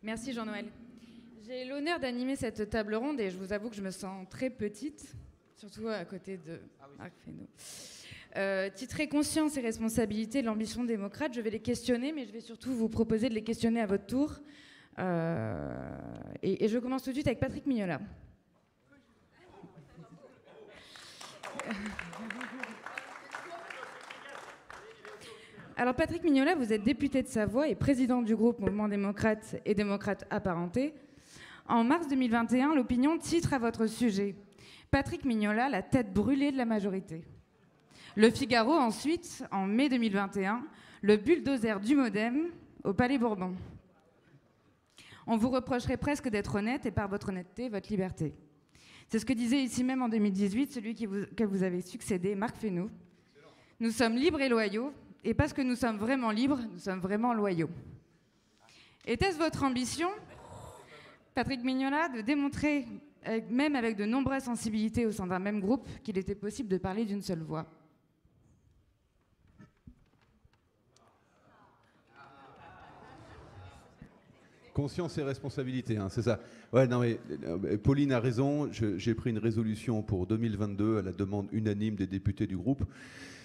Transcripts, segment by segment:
Merci Jean-Noël. J'ai l'honneur d'animer cette table ronde et je vous avoue que je me sens très petite, surtout à côté de Marc Fesneau. Titré Conscience et responsabilité de l'ambition démocrate, je vais les questionner, mais je vais surtout vous proposer de les questionner à votre tour. Et je commence tout de suite avec Patrick Mignola. Alors Patrick Mignola, vous êtes député de Savoie et président du groupe Mouvement démocrate et démocrate apparenté. En mars 2021, l'Opinion titre à votre sujet « Patrick Mignola, la tête brûlée de la majorité ». Le Figaro ensuite, en mai 2021, le bulldozer du Modem au Palais Bourbon. On vous reprocherait presque d'être honnête et par votre honnêteté, votre liberté. C'est ce que disait ici même en 2018 celui que vous avez succédé, Marc Fesneau. Nous sommes libres et loyaux. Et parce que nous sommes vraiment libres, nous sommes vraiment loyaux. Était-ce votre ambition, Patrick Mignola, de démontrer, même avec de nombreuses sensibilités au sein d'un même groupe, qu'il était possible de parler d'une seule voix ? Conscience et responsabilité, hein, c'est ça. Ouais, non, mais Pauline a raison. J'ai pris une résolution pour 2022 à la demande unanime des députés du groupe.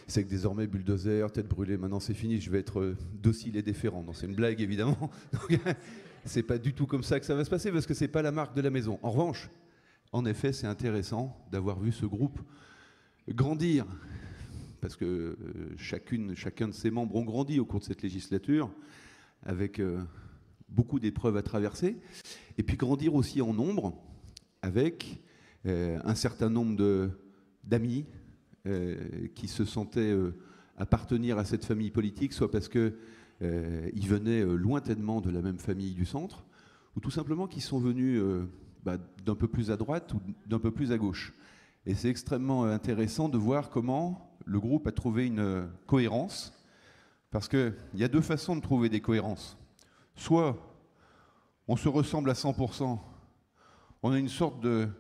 C'est que désormais, bulldozer, tête brûlée, maintenant c'est fini, je vais être docile et déférent. Non, c'est une blague, évidemment. C'est pas du tout comme ça que ça va se passer, parce que c'est pas la marque de la maison. En revanche, en effet, c'est intéressant d'avoir vu ce groupe grandir, parce que chacun de ses membres ont grandi au cours de cette législature, avec beaucoup d'épreuves à traverser, et puis grandir aussi en nombre, avec un certain nombre d'amis, qui se sentaient appartenir à cette famille politique, soit parce qu'ils venaient lointainement de la même famille du centre, ou tout simplement qu'ils sont venus d'un peu plus à droite ou d'un peu plus à gauche. Et c'est extrêmement intéressant de voir comment le groupe a trouvé une cohérence, parce qu'il y a deux façons de trouver des cohérences. Soit on se ressemble à 100%, on a une sorte de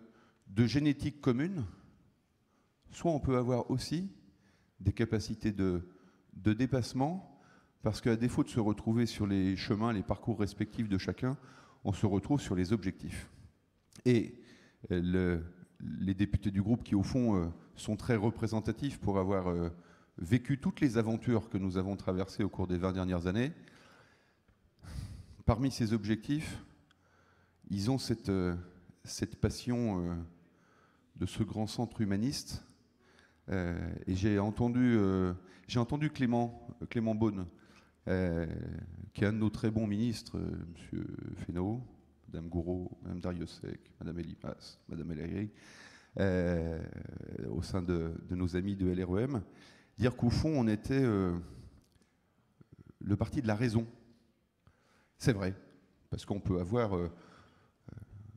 génétique commune, soit on peut avoir aussi des capacités de dépassement, parce qu'à défaut de se retrouver sur les chemins, les parcours respectifs de chacun, on se retrouve sur les objectifs. Et les députés du groupe qui, au fond, sont très représentatifs pour avoir vécu toutes les aventures que nous avons traversées au cours des 20 dernières années, parmi ces objectifs, ils ont cette passion de ce grand centre humaniste. Et j'ai entendu Clément Beaune, qui est un de nos très bons ministres, M. Fesneau, Mme Gourault, Mme Dariussec, Mme Elimas, Mme El Haïry, au sein de nos amis de LREM, dire qu'au fond, on était le parti de la raison. C'est vrai, parce qu'on peut avoir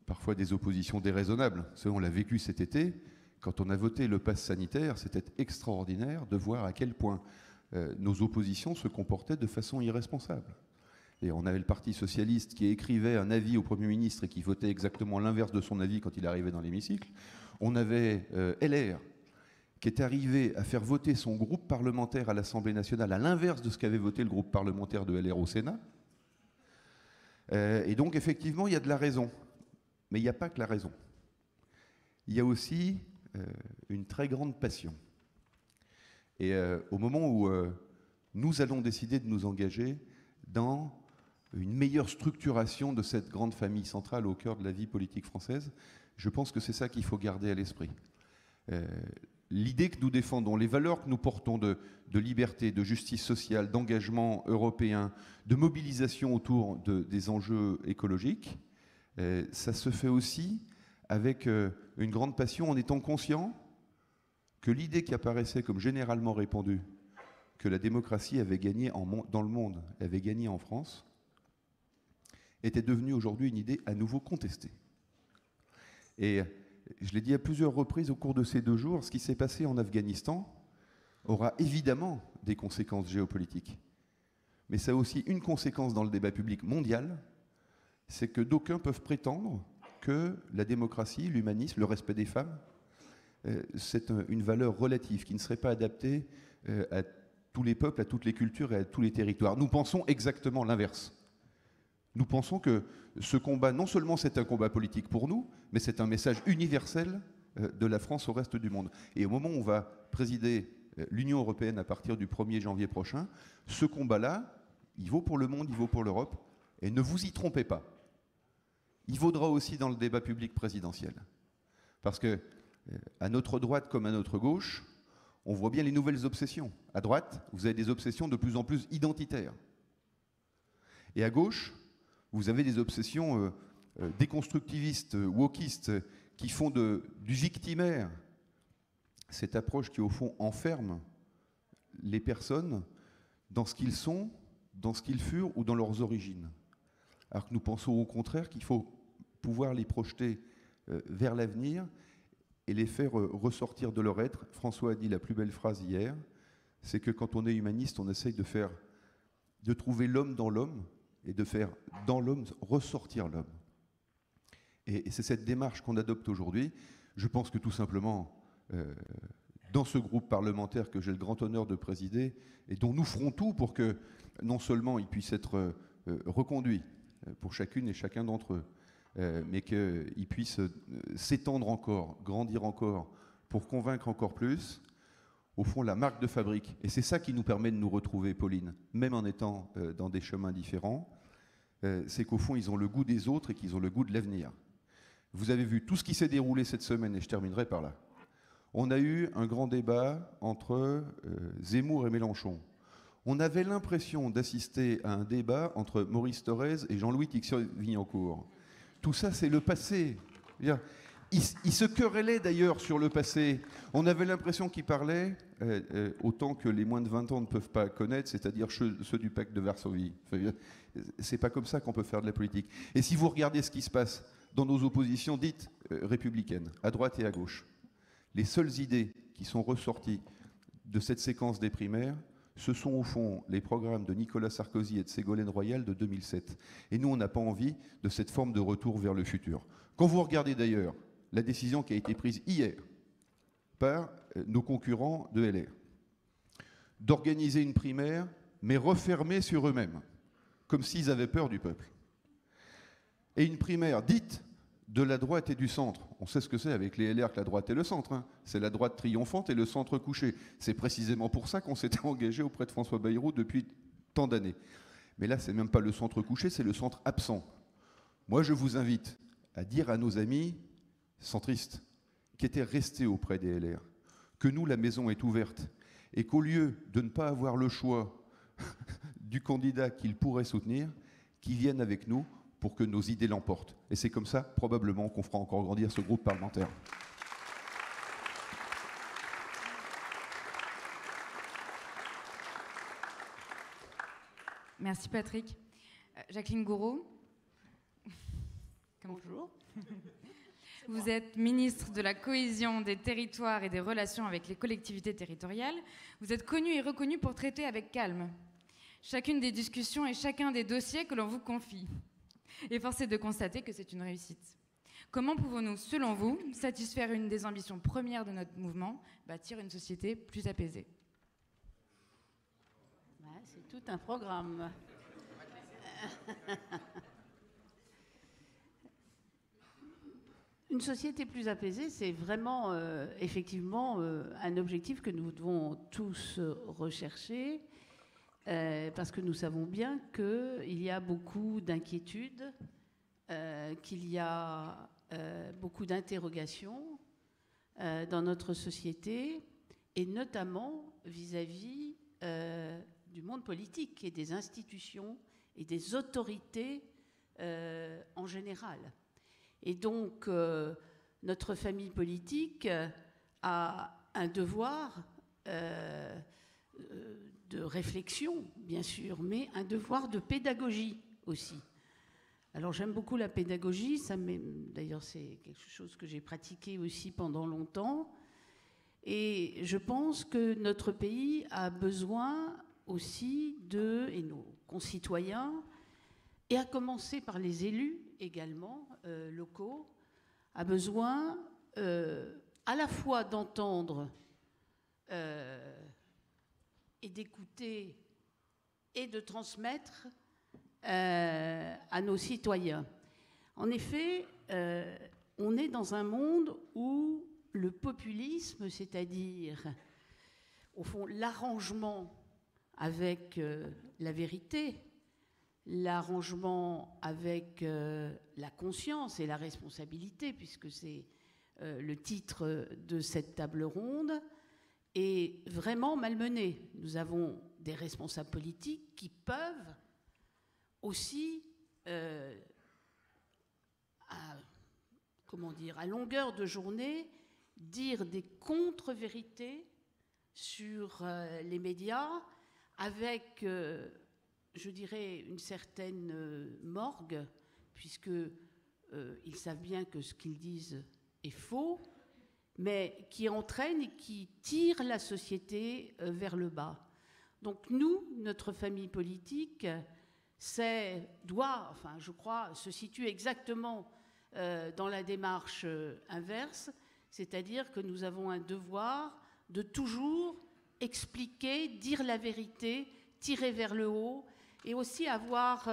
parfois des oppositions déraisonnables. On l'a vécu cet été. Quand on a voté le pass sanitaire, c'était extraordinaire de voir à quel point nos oppositions se comportaient de façon irresponsable. Et on avait le Parti socialiste qui écrivait un avis au Premier ministre et qui votait exactement l'inverse de son avis quand il arrivait dans l'hémicycle. On avait LR qui est arrivé à faire voter son groupe parlementaire à l'Assemblée nationale à l'inverse de ce qu'avait voté le groupe parlementaire de LR au Sénat. Et donc, effectivement, il y a de la raison. Mais il n'y a pas que la raison. Il y a aussi une très grande passion. Et au moment où nous allons décider de nous engager dans une meilleure structuration de cette grande famille centrale au cœur de la vie politique française, je pense que c'est ça qu'il faut garder à l'esprit. L'idée que nous défendons, les valeurs que nous portons de liberté, de justice sociale, d'engagement européen, de mobilisation autour des enjeux écologiques, ça se fait aussi avec une grande passion, en étant conscient que l'idée qui apparaissait comme généralement répandue, que la démocratie avait gagné dans le monde, avait gagné en France, était devenue aujourd'hui une idée à nouveau contestée. Et je l'ai dit à plusieurs reprises au cours de ces 2 jours, ce qui s'est passé en Afghanistan aura évidemment des conséquences géopolitiques. Mais ça a aussi une conséquence dans le débat public mondial, c'est que d'aucuns peuvent prétendre que la démocratie, l'humanisme, le respect des femmes, c'est une valeur relative qui ne serait pas adaptée à tous les peuples, à toutes les cultures et à tous les territoires. Nous pensons exactement l'inverse. Nous pensons que ce combat, non seulement c'est un combat politique pour nous, mais c'est un message universel de la France au reste du monde. Et au moment où on va présider l'Union européenne à partir du 1er janvier prochain, ce combat-là, il vaut pour le monde, il vaut pour l'Europe. Et ne vous y trompez pas. Il vaudra aussi dans le débat public présidentiel. Parce que, à notre droite comme à notre gauche, on voit bien les nouvelles obsessions. À droite, vous avez des obsessions de plus en plus identitaires. Et à gauche, vous avez des obsessions déconstructivistes, wokistes, qui font du victimaire cette approche qui, au fond, enferme les personnes dans ce qu'ils sont, dans ce qu'ils furent ou dans leurs origines. Alors que nous pensons au contraire qu'il faut pouvoir les projeter vers l'avenir et les faire ressortir de leur être. François a dit la plus belle phrase hier, c'est que quand on est humaniste, on essaye de trouver l'homme dans l'homme et de faire dans l'homme ressortir l'homme. Et c'est cette démarche qu'on adopte aujourd'hui. Je pense que tout simplement, dans ce groupe parlementaire que j'ai le grand honneur de présider et dont nous ferons tout pour que non seulement il puisse être reconduit pour chacune et chacun d'entre eux, mais qu'il puisse s'étendre encore, grandir encore, pour convaincre encore plus, au fond, la marque de fabrique. Et c'est ça qui nous permet de nous retrouver, Pauline, même en étant dans des chemins différents, c'est qu'au fond, ils ont le goût des autres et qu'ils ont le goût de l'avenir. Vous avez vu tout ce qui s'est déroulé cette semaine, et je terminerai par là. On a eu un grand débat entre Zemmour et Mélenchon. On avait l'impression d'assister à un débat entre Maurice Thorez et Jean-Louis Tixier-Vignancourt. Tout ça, c'est le passé. Ils se querellaient d'ailleurs sur le passé. On avait l'impression qu'ils parlaient autant que les moins de 20 ans ne peuvent pas connaître, c'est-à-dire ceux du pacte de Varsovie. C'est pas comme ça qu'on peut faire de la politique. Et si vous regardez ce qui se passe dans nos oppositions dites républicaines, à droite et à gauche, les seules idées qui sont ressorties de cette séquence des primaires, ce sont au fond les programmes de Nicolas Sarkozy et de Ségolène Royal de 2007. Et nous, on n'a pas envie de cette forme de retour vers le futur. Quand vous regardez d'ailleurs la décision qui a été prise hier par nos concurrents de LR, d'organiser une primaire, mais refermée sur eux-mêmes, comme s'ils avaient peur du peuple. Et une primaire dite de la droite et du centre. On sait ce que c'est avec les LR que la droite et le centre. Hein. C'est la droite triomphante et le centre couché. C'est précisément pour ça qu'on s'était engagé auprès de François Bayrou depuis tant d'années. Mais là, c'est même pas le centre couché, c'est le centre absent. Moi, je vous invite à dire à nos amis centristes qui étaient restés auprès des LR que nous, la maison est ouverte et qu'au lieu de ne pas avoir le choix du candidat qu'ils pourraient soutenir, qu'ils viennent avec nous pour que nos idées l'emportent. Et c'est comme ça, probablement, qu'on fera encore grandir ce groupe parlementaire. Merci Patrick. Jacqueline Gouraud. Bonjour. Vous êtes ministre de la Cohésion des territoires et des relations avec les collectivités territoriales. Vous êtes connue et reconnue pour traiter avec calme chacune des discussions et chacun des dossiers que l'on vous confie. Et force est de constater que c'est une réussite. Comment pouvons-nous, selon vous, satisfaire une des ambitions premières de notre mouvement, bâtir une société plus apaisée ? C'est tout un programme. Une société plus apaisée, c'est vraiment, effectivement, un objectif que nous devons tous rechercher, parce que nous savons bien qu'il y a beaucoup d'inquiétudes, qu'il y a beaucoup d'interrogations dans notre société, et notamment vis-à-vis du monde politique et des institutions et des autorités en général. Et donc, notre famille politique a un devoir de réflexion, bien sûr, mais un devoir de pédagogie aussi. Alors, j'aime beaucoup la pédagogie, d'ailleurs, c'est quelque chose que j'ai pratiqué aussi pendant longtemps. Et je pense que notre pays a besoin aussi et nos concitoyens, et à commencer par les élus également, locaux, a besoin à la fois d'entendre et d'écouter et de transmettre à à nos citoyens. En effet, on est dans un monde où le populisme, c'est-à-dire, au fond, l'arrangement avec la vérité, l'arrangement avec la conscience et la responsabilité, puisque c'est le titre de cette table ronde, est vraiment malmené. Nous avons des responsables politiques qui peuvent aussi, à longueur de journée, dire des contre-vérités sur les médias avec, je dirais, une certaine morgue, puisqu'ils savent bien que ce qu'ils disent est faux, mais qui entraîne et qui tire la société vers le bas. Donc nous, notre famille politique, je crois, se situe exactement dans la démarche inverse, c'est-à-dire que nous avons un devoir de toujours expliquer, dire la vérité, tirer vers le haut, et aussi avoir,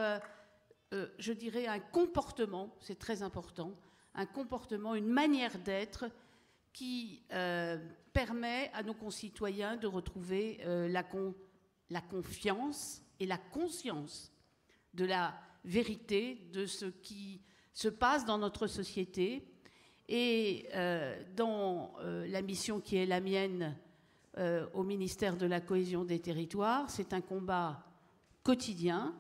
je dirais, un comportement, c'est très important, un comportement, une manière d'être qui permet à nos concitoyens de retrouver la confiance et la conscience de la vérité, de ce qui se passe dans notre société. Et dans la mission qui est la mienne au ministère de la Cohésion des Territoires, c'est un combat quotidien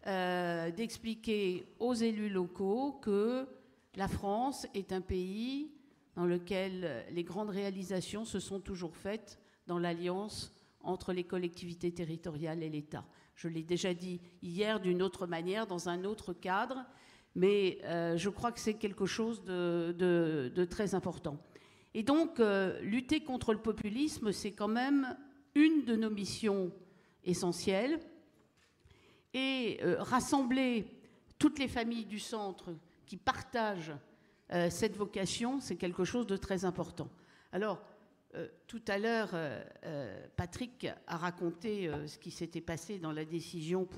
d'expliquer aux élus locaux que la France est un pays dans lequel les grandes réalisations se sont toujours faites dans l'alliance entre les collectivités territoriales et l'État. Je l'ai déjà dit hier d'une autre manière, dans un autre cadre, mais je crois que c'est quelque chose de très important. Et donc, lutter contre le populisme, c'est quand même une de nos missions essentielles. Et rassembler toutes les familles du centre qui partagent cette vocation, c'est quelque chose de très important. Alors, tout à l'heure, Patrick a raconté ce qui s'était passé dans la décision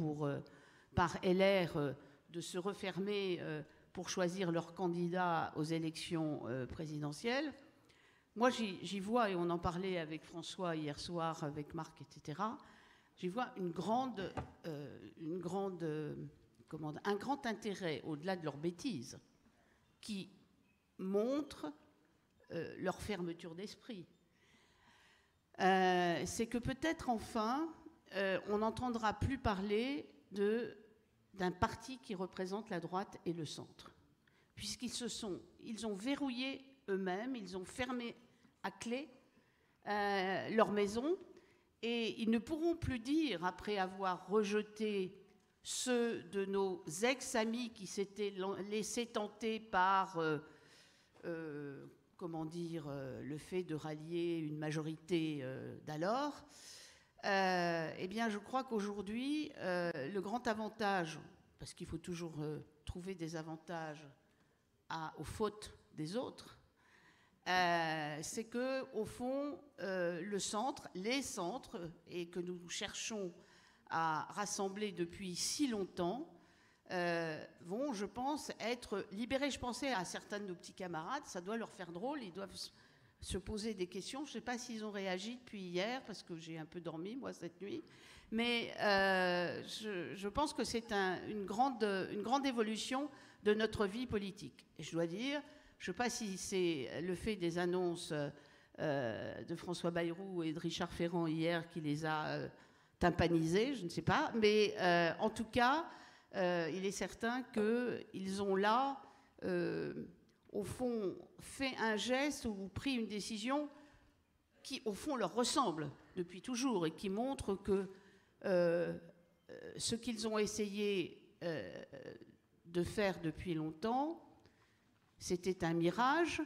par LR de se refermer pour choisir leur candidat aux élections présidentielles. Moi, j'y vois, et on en parlait avec François hier soir, avec Marc, etc., j'y vois un grand intérêt, au-delà de leur bêtise, qui montre leur fermeture d'esprit. C'est que peut-être enfin, on n'entendra plus parler d'un parti qui représente la droite et le centre, puisqu'ils ont verrouillé eux-mêmes, ils ont fermé à clé leur maison, et ils ne pourront plus dire, après avoir rejeté ceux de nos ex-amis qui s'étaient laissés tenter par le fait de rallier une majorité d'alors, eh bien, je crois qu'aujourd'hui, le grand avantage, parce qu'il faut toujours trouver des avantages aux fautes des autres, c'est que, au fond, les centres, et que nous cherchons à rassembler depuis si longtemps, vont, je pense, être libérés. Je pensais à certains de nos petits camarades, ça doit leur faire drôle, ils doivent se poser des questions. Je ne sais pas s'ils ont réagi depuis hier, parce que j'ai un peu dormi, moi, cette nuit. Mais je pense que c'est une grande évolution de notre vie politique. Et je dois dire, je ne sais pas si c'est le fait des annonces de François Bayrou et de Richard Ferrand hier qui les a tympanisés, je ne sais pas. Mais en tout cas, il est certain qu'ils ont là, au fond, fait un geste ou pris une décision qui, au fond, leur ressemble depuis toujours et qui montre que ce qu'ils ont essayé de faire depuis longtemps, c'était un mirage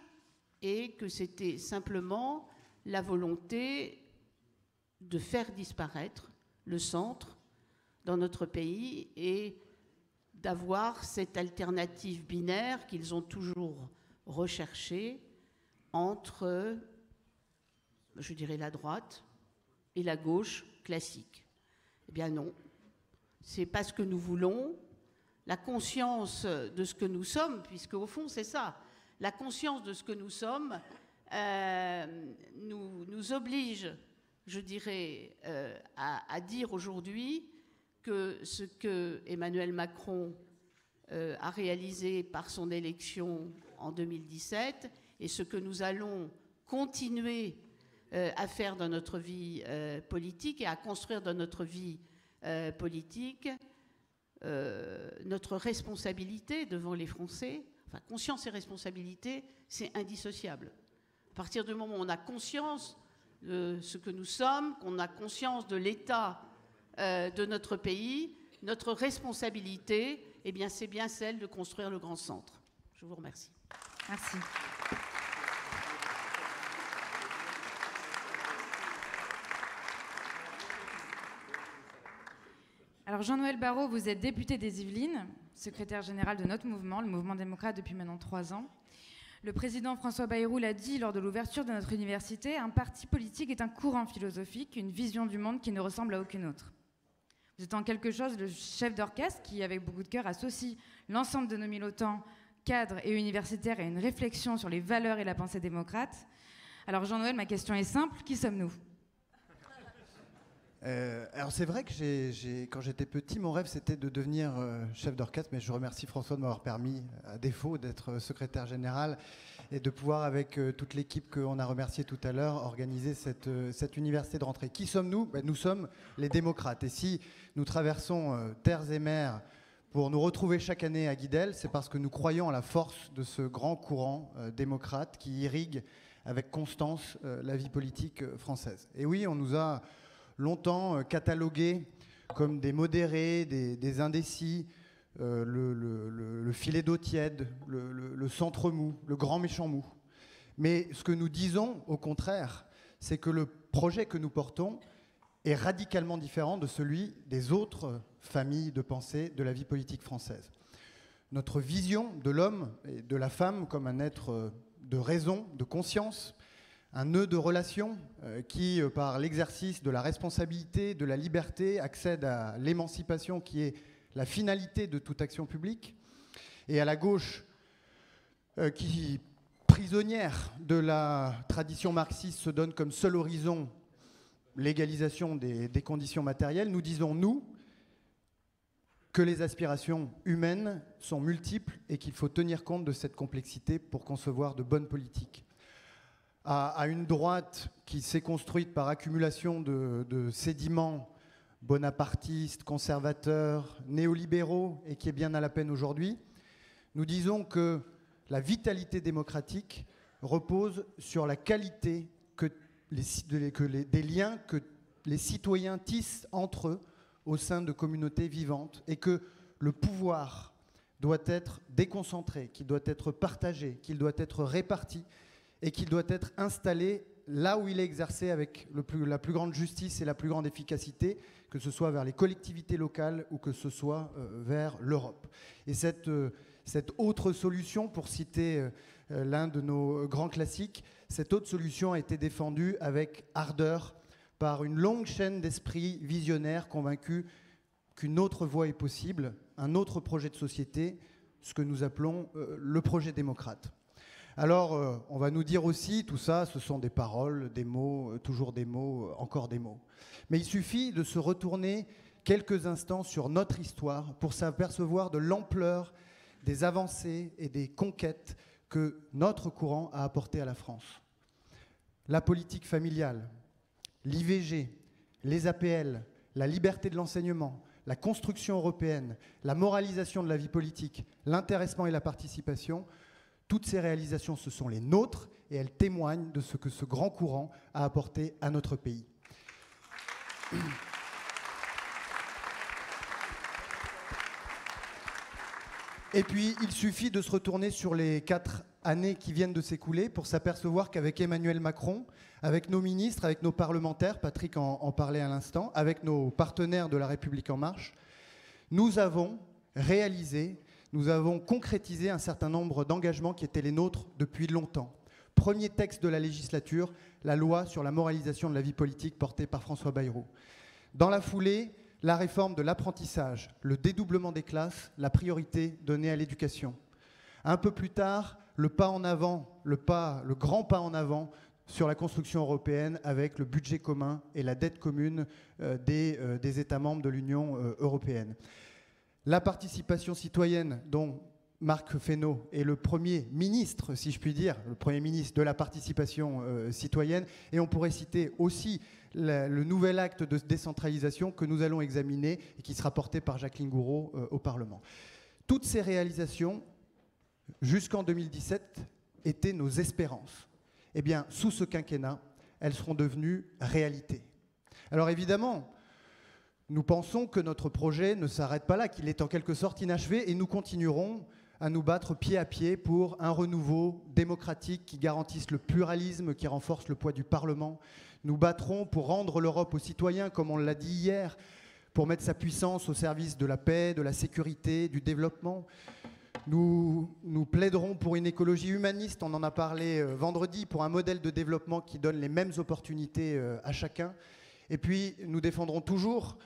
et que c'était simplement la volonté de faire disparaître le centre dans notre pays et d'avoir cette alternative binaire qu'ils ont toujours recherchée entre, je dirais, la droite et la gauche classique. Eh bien non, c'est pas ce que nous voulons. la conscience de ce que nous sommes, puisque au fond c'est ça, la conscience de ce que nous sommes nous oblige, je dirais, à dire aujourd'hui que ce que Emmanuel Macron a réalisé par son élection en 2017 et ce que nous allons continuer à faire dans notre vie politique et à construire dans notre vie politique, notre responsabilité devant les Français, enfin conscience et responsabilité, c'est indissociable. À partir du moment où on a conscience de ce que nous sommes, qu'on a conscience de l'état de notre pays, notre responsabilité, eh bien, c'est bien celle de construire le grand centre. Je vous remercie. Merci. Alors Jean-Noël Barrot, vous êtes député des Yvelines, secrétaire général de notre mouvement, le Mouvement démocrate, depuis maintenant 3 ans. Le président François Bayrou l'a dit lors de l'ouverture de notre université, un parti politique est un courant philosophique, une vision du monde qui ne ressemble à aucune autre. Vous êtes en quelque chose le chef d'orchestre qui, avec beaucoup de cœur, associe l'ensemble de nos militants, cadres et universitaires à une réflexion sur les valeurs et la pensée démocrate. Alors Jean-Noël, ma question est simple, qui sommes-nous ? Alors c'est vrai que quand j'étais petit, mon rêve c'était de devenir chef d'orchestre, mais je remercie François de m'avoir permis, à défaut d'être secrétaire général, et de pouvoir, avec toute l'équipe qu'on a remerciée tout à l'heure, organiser cette université de rentrée. Qui sommes-nous ? Ben, nous sommes les démocrates. Et si nous traversons terres et mers pour nous retrouver chaque année à Guidel, c'est parce que nous croyons à la force de ce grand courant démocrate qui irrigue avec constance la vie politique française. Et oui, on nous a longtemps catalogués comme des modérés, des indécis, le filet d'eau tiède, le centre mou, le grand méchant mou. Mais ce que nous disons, au contraire, c'est que le projet que nous portons est radicalement différent de celui des autres familles de pensée de la vie politique française. Notre vision de l'homme et de la femme comme un être de raison, de conscience, un nœud de relation qui, par l'exercice de la responsabilité, de la liberté, accède à l'émancipation qui est la finalité de toute action publique, et à la gauche qui, prisonnière de la tradition marxiste, se donne comme seul horizon l'égalisation des conditions matérielles, nous disons, nous, que les aspirations humaines sont multiples et qu'il faut tenir compte de cette complexité pour concevoir de bonnes politiques. À une droite qui s'est construite par accumulation de sédiments bonapartistes, conservateurs, néolibéraux, et qui est bien à la peine aujourd'hui, nous disons que la vitalité démocratique repose sur la qualité des liens que les citoyens tissent entre eux au sein de communautés vivantes, et que le pouvoir doit être déconcentré, qu'il doit être partagé, qu'il doit être réparti, et qu'il doit être installé là où il est exercé avec la plus grande justice et la plus grande efficacité, que ce soit vers les collectivités locales ou que ce soit vers l'Europe. Et cette autre solution, pour citer l'un de nos grands classiques, cette autre solution a été défendue avec ardeur par une longue chaîne d'esprits visionnaires convaincus qu'une autre voie est possible, un autre projet de société, ce que nous appelons le projet démocrate. Alors, on va nous dire aussi, tout ça, ce sont des paroles, des mots, toujours des mots, encore des mots. Mais il suffit de se retourner quelques instants sur notre histoire pour s'apercevoir de l'ampleur des avancées et des conquêtes que notre courant a apportées à la France. La politique familiale, l'IVG, les APL, la liberté de l'enseignement, la construction européenne, la moralisation de la vie politique, l'intéressement et la participation, toutes ces réalisations, ce sont les nôtres et elles témoignent de ce que ce grand courant a apporté à notre pays. Et puis, il suffit de se retourner sur les 4 années qui viennent de s'écouler pour s'apercevoir qu'avec Emmanuel Macron, avec nos ministres, avec nos parlementaires, Patrick en parlait à l'instant, avec nos partenaires de La République En Marche, nous avons réalisé, nous avons concrétisé un certain nombre d'engagements qui étaient les nôtres depuis longtemps. Premier texte de la législature, la loi sur la moralisation de la vie politique portée par François Bayrou. Dans la foulée, la réforme de l'apprentissage, le dédoublement des classes, la priorité donnée à l'éducation. Un peu plus tard, le pas en avant, le grand pas en avant sur la construction européenne avec le budget commun et la dette commune des États membres de l'Union européenne. La participation citoyenne dont Marc Fesneau est le premier ministre, si je puis dire, le premier ministre de la participation citoyenne. Et on pourrait citer aussi le nouvel acte de décentralisation que nous allons examiner et qui sera porté par Jacqueline Gouraud au Parlement. Toutes ces réalisations, jusqu'en 2017, étaient nos espérances. Eh bien, sous ce quinquennat, elles seront devenues réalité. Alors évidemment, nous pensons que notre projet ne s'arrête pas là, qu'il est en quelque sorte inachevé, et nous continuerons à nous battre pied à pied pour un renouveau démocratique qui garantisse le pluralisme, qui renforce le poids du Parlement. Nous battrons pour rendre l'Europe aux citoyens, comme on l'a dit hier, pour mettre sa puissance au service de la paix, de la sécurité, du développement. Nous plaiderons pour une écologie humaniste, on en a parlé vendredi, pour un modèle de développement qui donne les mêmes opportunités à chacun. Et puis, nous défendrons toujours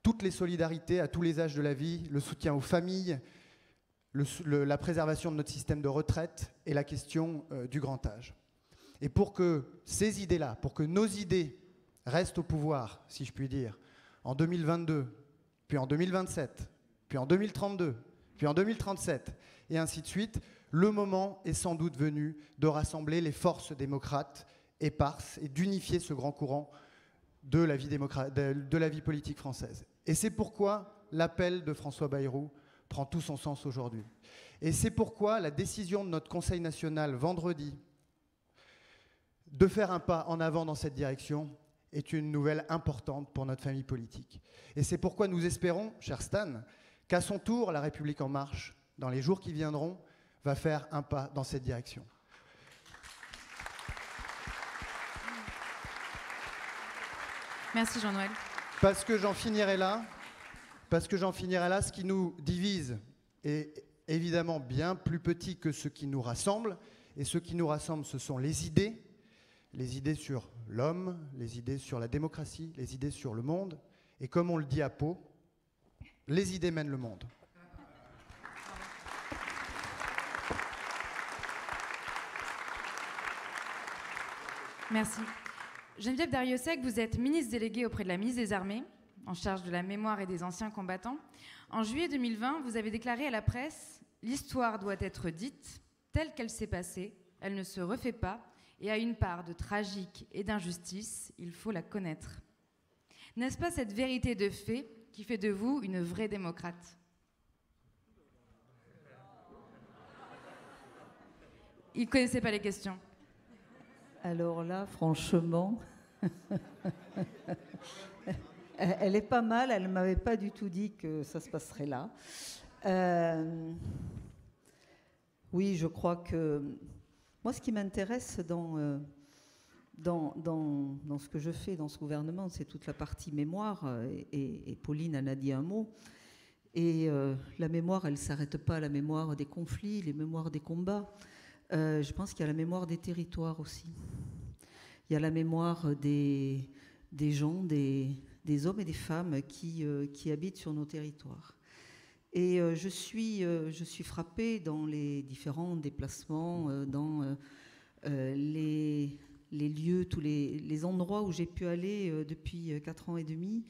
toutes les solidarités à tous les âges de la vie, le soutien aux familles, la préservation de notre système de retraite et la question du grand âge. Et pour que ces idées-là, pour que nos idées restent au pouvoir, si je puis dire, en 2022, puis en 2027, puis en 2032, puis en 2037, et ainsi de suite, le moment est sans doute venu de rassembler les forces démocrates éparses et d'unifier ce grand courant de la vie politique française. Et c'est pourquoi l'appel de François Bayrou prend tout son sens aujourd'hui. Et c'est pourquoi la décision de notre Conseil national vendredi de faire un pas en avant dans cette direction est une nouvelle importante pour notre famille politique. Et c'est pourquoi nous espérons, cher Stan, qu'à son tour, La République En Marche, dans les jours qui viendront, va faire un pas dans cette direction. Merci Jean-Noël. Parce que j'en finirai là, ce qui nous divise est évidemment bien plus petit que ce qui nous rassemble. Et ce qui nous rassemble, ce sont les idées sur l'homme, les idées sur la démocratie, les idées sur le monde. Et comme on le dit à Pau, les idées mènent le monde. Merci. Geneviève Darrieussecq, vous êtes ministre déléguée auprès de la ministre des Armées, en charge de la mémoire et des anciens combattants. En juillet 2020, vous avez déclaré à la presse « L'histoire doit être dite telle qu'elle s'est passée, elle ne se refait pas, et à une part de tragique et d'injustice, il faut la connaître. » N'est-ce pas cette vérité de fait qui fait de vous une vraie démocrate ? Il ne connaissait pas les questions. Alors là, franchement, elle est pas mal. Elle ne m'avait pas du tout dit que ça se passerait là. Oui, je crois que... Moi, ce qui m'intéresse dans ce que je fais dans ce gouvernement, c'est toute la partie mémoire. Et Pauline en a dit un mot. Et la mémoire, elle ne s'arrête pas à la mémoire des conflits, les mémoires des combats. Je pense qu'il y a la mémoire des territoires aussi. Il y a la mémoire des gens, des hommes et des femmes qui habitent sur nos territoires. Et je suis frappée dans les différents déplacements, dans les lieux, tous les endroits où j'ai pu aller depuis 4 ans et demi.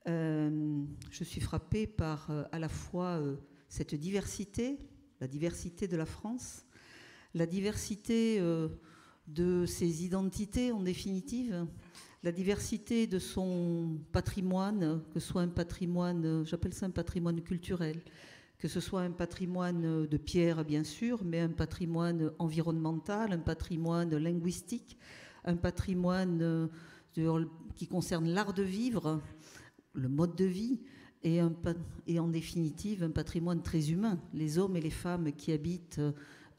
Je suis frappée par à la fois cette diversité, la diversité de la France, la diversité de ses identités en définitive, la diversité de son patrimoine, que ce soit un patrimoine, j'appelle ça un patrimoine culturel, que ce soit un patrimoine de pierre bien sûr, mais un patrimoine environnemental, un patrimoine linguistique, un patrimoine qui concerne l'art de vivre, le mode de vie, et en définitive un patrimoine très humain, les hommes et les femmes qui habitent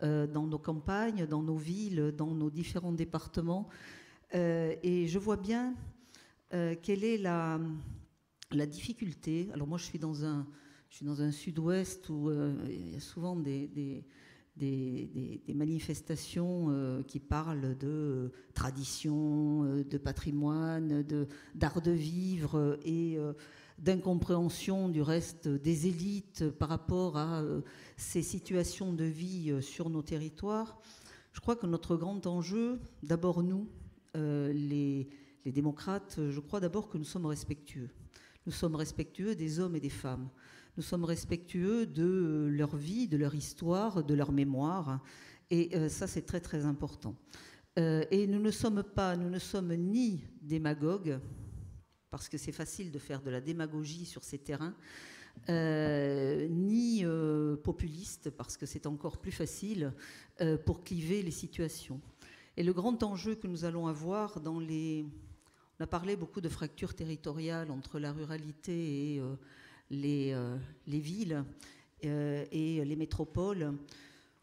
dans nos campagnes, dans nos villes, dans nos différents départements. Et je vois bien quelle est la difficulté. Alors moi, je suis dans un sud-ouest où il y a souvent des manifestations qui parlent de tradition, de patrimoine, d'art de vivre. Et d'incompréhension du reste des élites par rapport à ces situations de vie sur nos territoires. Je crois que notre grand enjeu, d'abord nous, les démocrates, je crois d'abord que nous sommes respectueux. Nous sommes respectueux des hommes et des femmes. Nous sommes respectueux de leur vie, de leur histoire, de leur mémoire. Et ça, c'est très, très important. Et nous ne sommes ni démagogues, parce que c'est facile de faire de la démagogie sur ces terrains, ni populistes, parce que c'est encore plus facile pour cliver les situations. Et le grand enjeu que nous allons avoir dans les... On a parlé beaucoup de fractures territoriales entre la ruralité et les villes et les métropoles.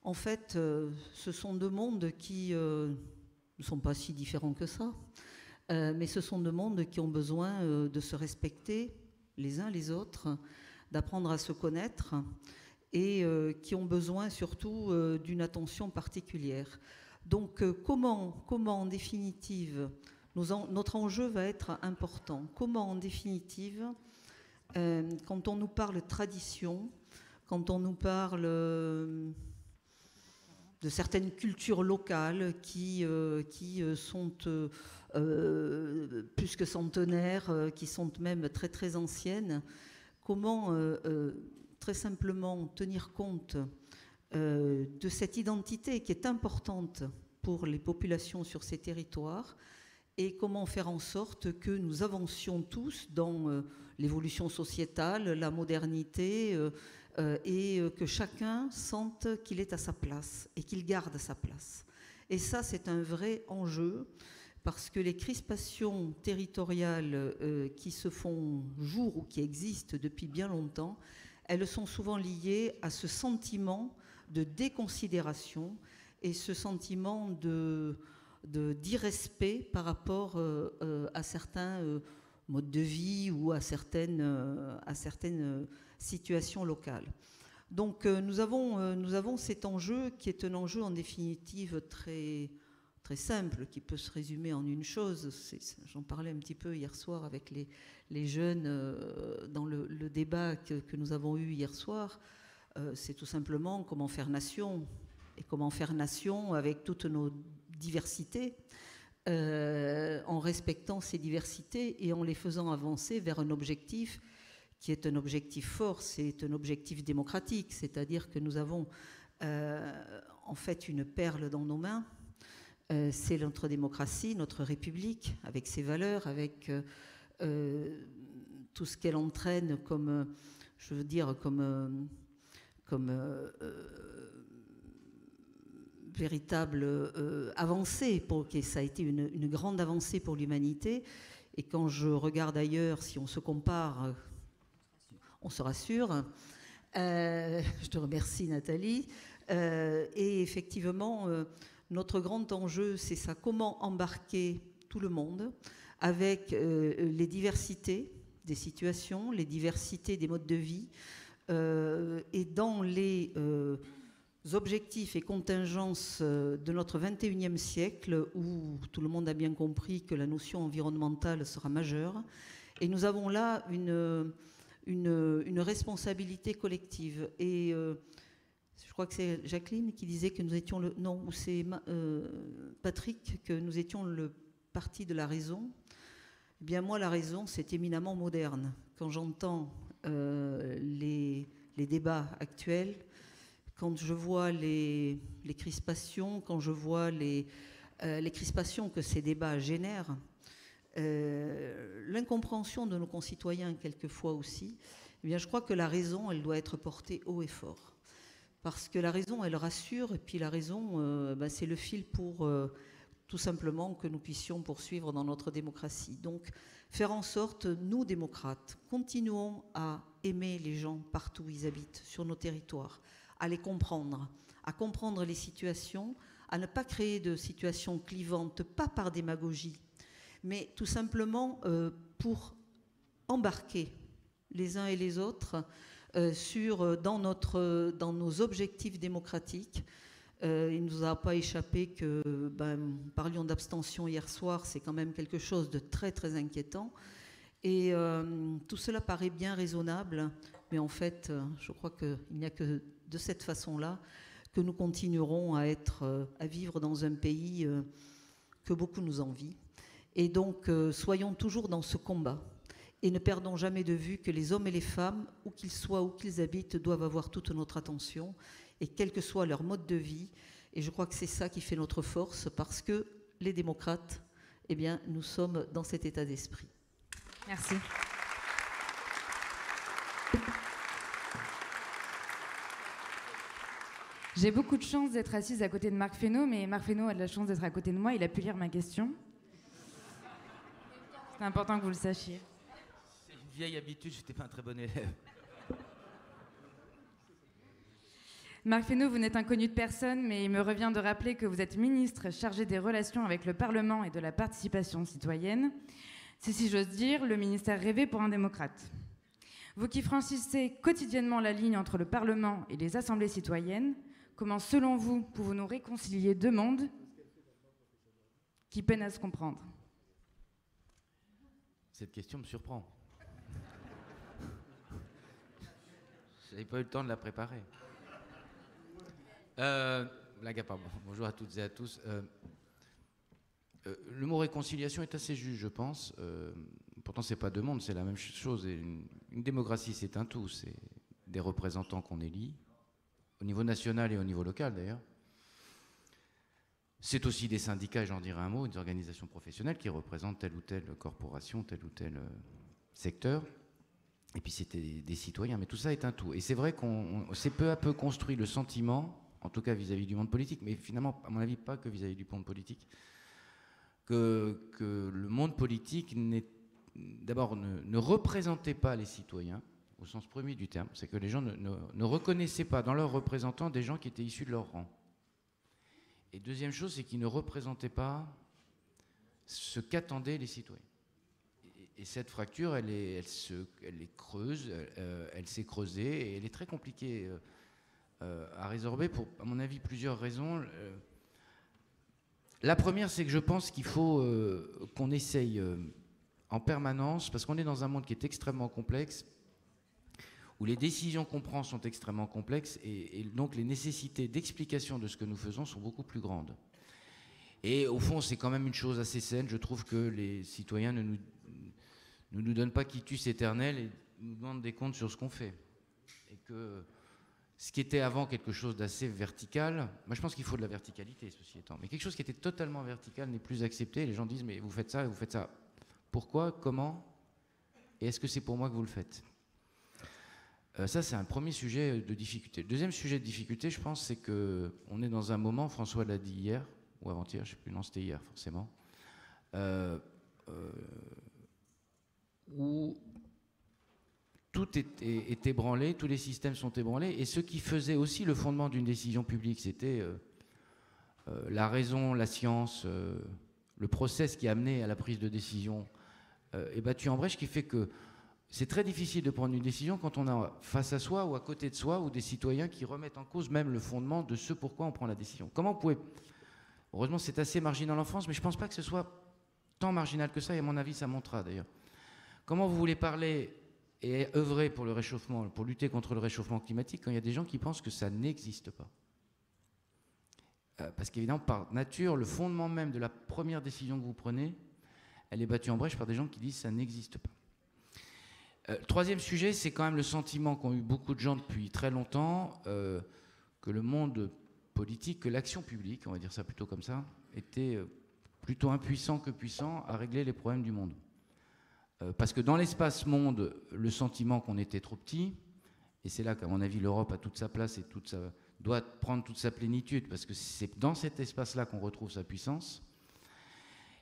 En fait, ce sont deux mondes qui ne sont pas si différents que ça, mais ce sont deux mondes qui ont besoin de se respecter les uns les autres, d'apprendre à se connaître et qui ont besoin surtout d'une attention particulière. Donc comment en définitive, notre enjeu va être important. Comment en définitive, quand on nous parle tradition, quand on nous parle de certaines cultures locales qui sont plus que centenaires, qui sont même très très anciennes, comment très simplement tenir compte de cette identité qui est importante pour les populations sur ces territoires et comment faire en sorte que nous avancions tous dans l'évolution sociétale, la modernité et que chacun sente qu'il est à sa place et qu'il garde sa place. Et ça, c'est un vrai enjeu parce que les crispations territoriales qui se font jour ou qui existent depuis bien longtemps, elles sont souvent liées à ce sentiment de déconsidération et ce sentiment d'irrespect par rapport à certains modes de vie ou à certaines situations locales. Donc nous avons cet enjeu qui est un enjeu en définitive très, très simple, qui peut se résumer en une chose. J'en parlais un petit peu hier soir avec les jeunes dans le débat que nous avons eu hier soir. C'est tout simplement comment faire nation, et comment faire nation avec toutes nos diversités, en respectant ces diversités et en les faisant avancer vers un objectif qui est un objectif fort, c'est un objectif démocratique, c'est-à-dire que nous avons en fait une perle dans nos mains, c'est notre démocratie, notre République, avec ses valeurs, avec tout ce qu'elle entraîne comme, je veux dire, comme véritable avancée, ça a été une grande avancée pour l'humanité. Et quand je regarde ailleurs, si on se compare, on se rassure. Je te remercie, Nathalie. Et effectivement, notre grand enjeu, c'est ça, comment embarquer tout le monde avec les diversités des situations, les diversités des modes de vie, et dans les objectifs et contingences de notre 21e siècle, où tout le monde a bien compris que la notion environnementale sera majeure. Et nous avons là une responsabilité collective. Et je crois que c'est Jacqueline qui disait que nous étions non, ou c'est Patrick, que nous étions le parti de la raison. Eh bien, moi, la raison, c'est éminemment moderne. Quand j'entends les débats actuels, quand je vois les crispations, quand je vois les crispations que ces débats génèrent, l'incompréhension de nos concitoyens quelquefois aussi, eh bien, je crois que la raison, elle doit être portée haut et fort. Parce que la raison, elle rassure, et puis la raison, c'est le fil pour tout simplement que nous puissions poursuivre dans notre démocratie. Donc, faire en sorte, nous, démocrates, continuons à aimer les gens partout où ils habitent, sur nos territoires, à les comprendre, à comprendre les situations, à ne pas créer de situations clivantes, pas par démagogie, mais tout simplement pour embarquer les uns et les autres dans nos objectifs démocratiques. Il ne nous a pas échappé que, nous parlions d'abstention hier soir, c'est quand même quelque chose de très très inquiétant. Et tout cela paraît bien raisonnable, mais en fait, je crois qu'il n'y a que de cette façon-là que nous continuerons à vivre dans un pays que beaucoup nous envient. Et donc, soyons toujours dans ce combat. Et ne perdons jamais de vue que les hommes et les femmes, où qu'ils soient, où qu'ils habitent, doivent avoir toute notre attention, et quel que soit leur mode de vie. Et je crois que c'est ça qui fait notre force, parce que les démocrates, eh bien, nous sommes dans cet état d'esprit. Merci. J'ai beaucoup de chance d'être assise à côté de Marc Fesneau, mais Marc Fesneau a de la chance d'être à côté de moi. Il a pu lire ma question. C'est important que vous le sachiez. C'est une vieille habitude, je n'étais pas un très bon élève. Marc Fesneau, vous n'êtes inconnu de personne, mais il me revient de rappeler que vous êtes ministre chargé des relations avec le Parlement et de la participation citoyenne. C'est, si j'ose dire, le ministère rêvé pour un démocrate. Vous qui franchissez quotidiennement la ligne entre le Parlement et les assemblées citoyennes, comment, selon vous, pouvons-nous réconcilier deux mondes qui peinent à se comprendre? Cette question me surprend. Je n'avais pas eu le temps de la préparer. Blague à part, bonjour à toutes et à tous. Le mot réconciliation est assez juste, je pense. Pourtant, c'est pas deux mondes, c'est la même chose. Et une démocratie, c'est un tout. C'est des représentants qu'on élit, au niveau national et au niveau local d'ailleurs. C'est aussi des syndicats, et j'en dirai un mot, des organisations professionnelles qui représentent telle ou telle corporation, tel ou tel secteur. Et puis c'était des citoyens, mais tout ça est un tout. Et c'est vrai qu'on s'est peu à peu construit le sentiment, en tout cas vis-à-vis du monde politique, mais finalement, à mon avis, pas que vis-à-vis du monde politique, que le monde politique d'abord ne représentait pas les citoyens, au sens premier du terme. C'est que les gens ne reconnaissaient pas dans leurs représentants des gens qui étaient issus de leur rang. Et deuxième chose, c'est qu'ils ne représentaient pas ce qu'attendaient les citoyens. Et cette fracture, elle est creuse, elle s'est creusée, et elle est très compliquée à résorber pour, à mon avis, plusieurs raisons. La première, c'est que je pense qu'il faut qu'on essaye en permanence, parce qu'on est dans un monde qui est extrêmement complexe, où les décisions qu'on prend sont extrêmement complexes, et donc les nécessités d'explication de ce que nous faisons sont beaucoup plus grandes. Et au fond, c'est quand même une chose assez saine. Je trouve que les citoyens ne nous donnent pas quitus éternel et nous demandent des comptes sur ce qu'on fait. Et que ce qui était avant quelque chose d'assez vertical, moi je pense qu'il faut de la verticalité, ceci étant, mais quelque chose qui était totalement vertical n'est plus accepté. Les gens disent, mais vous faites ça, vous faites ça. Pourquoi, comment, et est-ce que c'est pour moi que vous le faites? Ça, c'est un premier sujet de difficulté. Le deuxième sujet de difficulté, je pense, c'est qu'on est dans un moment, François l'a dit hier, ou avant-hier, je ne sais plus, non, c'était hier forcément, où tout est ébranlé, tous les systèmes sont ébranlés, et ce qui faisait aussi le fondement d'une décision publique, c'était la raison, la science, le process qui a amené à la prise de décision est battu en brèche, qui fait que c'est très difficile de prendre une décision quand on a face à soi ou à côté de soi ou des citoyens qui remettent en cause même le fondement de ce pourquoi on prend la décision. Comment vous pouvez... Heureusement, c'est assez marginal en France, mais je ne pense pas que ce soit tant marginal que ça, et à mon avis, ça montera d'ailleurs. Comment vous voulez parler et œuvrer pour le réchauffement, pour lutter contre le réchauffement climatique, quand il y a des gens qui pensent que ça n'existe pas? Parce qu'évidemment, par nature, le fondement même de la première décision que vous prenez, elle est battue en brèche par des gens qui disent que ça n'existe pas. Troisième sujet, c'est quand même le sentiment qu'ont eu beaucoup de gens depuis très longtemps, que le monde politique, que l'action publique, on va dire ça plutôt comme ça, était plutôt impuissant que puissant à régler les problèmes du monde. Parce que dans l'espace monde, le sentiment qu'on était trop petit, et c'est là qu'à mon avis l'Europe a toute sa place et doit prendre toute sa plénitude, parce que c'est dans cet espace-là qu'on retrouve sa puissance.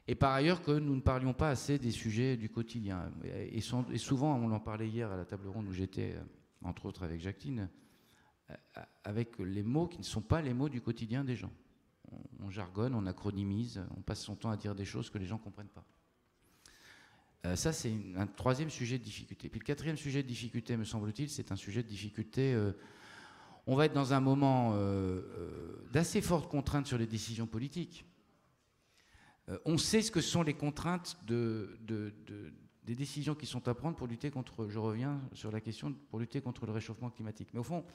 Et par ailleurs que nous ne parlions pas assez des sujets du quotidien. Et souvent, on en parlait hier à la table ronde où j'étais, entre autres avec Jacqueline, avec les mots qui ne sont pas les mots du quotidien des gens. On jargonne, on acronymise, on passe son temps à dire des choses que les gens ne comprennent pas. Ça, c'est un troisième sujet de difficulté. Puis le quatrième sujet de difficulté, me semble-t-il, c'est un sujet de difficulté. On va être dans un moment d'assez forte contrainte sur les décisions politiques. On sait ce que sont les contraintes des décisions qui sont à prendre pour lutter contre, je reviens sur la question, pour lutter contre le réchauffement climatique. Mais au fond,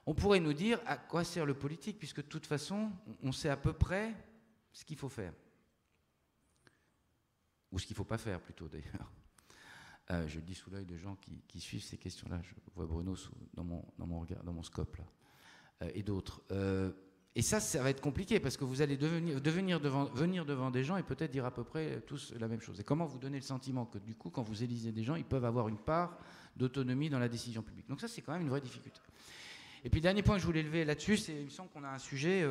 on pourrait nous dire à quoi sert le politique, puisque de toute façon, on sait à peu près ce qu'il faut faire. Ou ce qu'il ne faut pas faire, plutôt, d'ailleurs. Je le dis sous l'œil de gens qui suivent ces questions-là. Je vois Bruno dans mon regard, dans mon scope, là, et d'autres. Et ça va être compliqué, parce que vous allez venir devant des gens et peut-être dire à peu près tous la même chose. Et comment vous donnez le sentiment que, du coup, quand vous élisez des gens, ils peuvent avoir une part d'autonomie dans la décision publique. Donc ça, c'est quand même une vraie difficulté. Et puis, le dernier point que je voulais lever là-dessus, c'est, il me semble qu'on a un sujet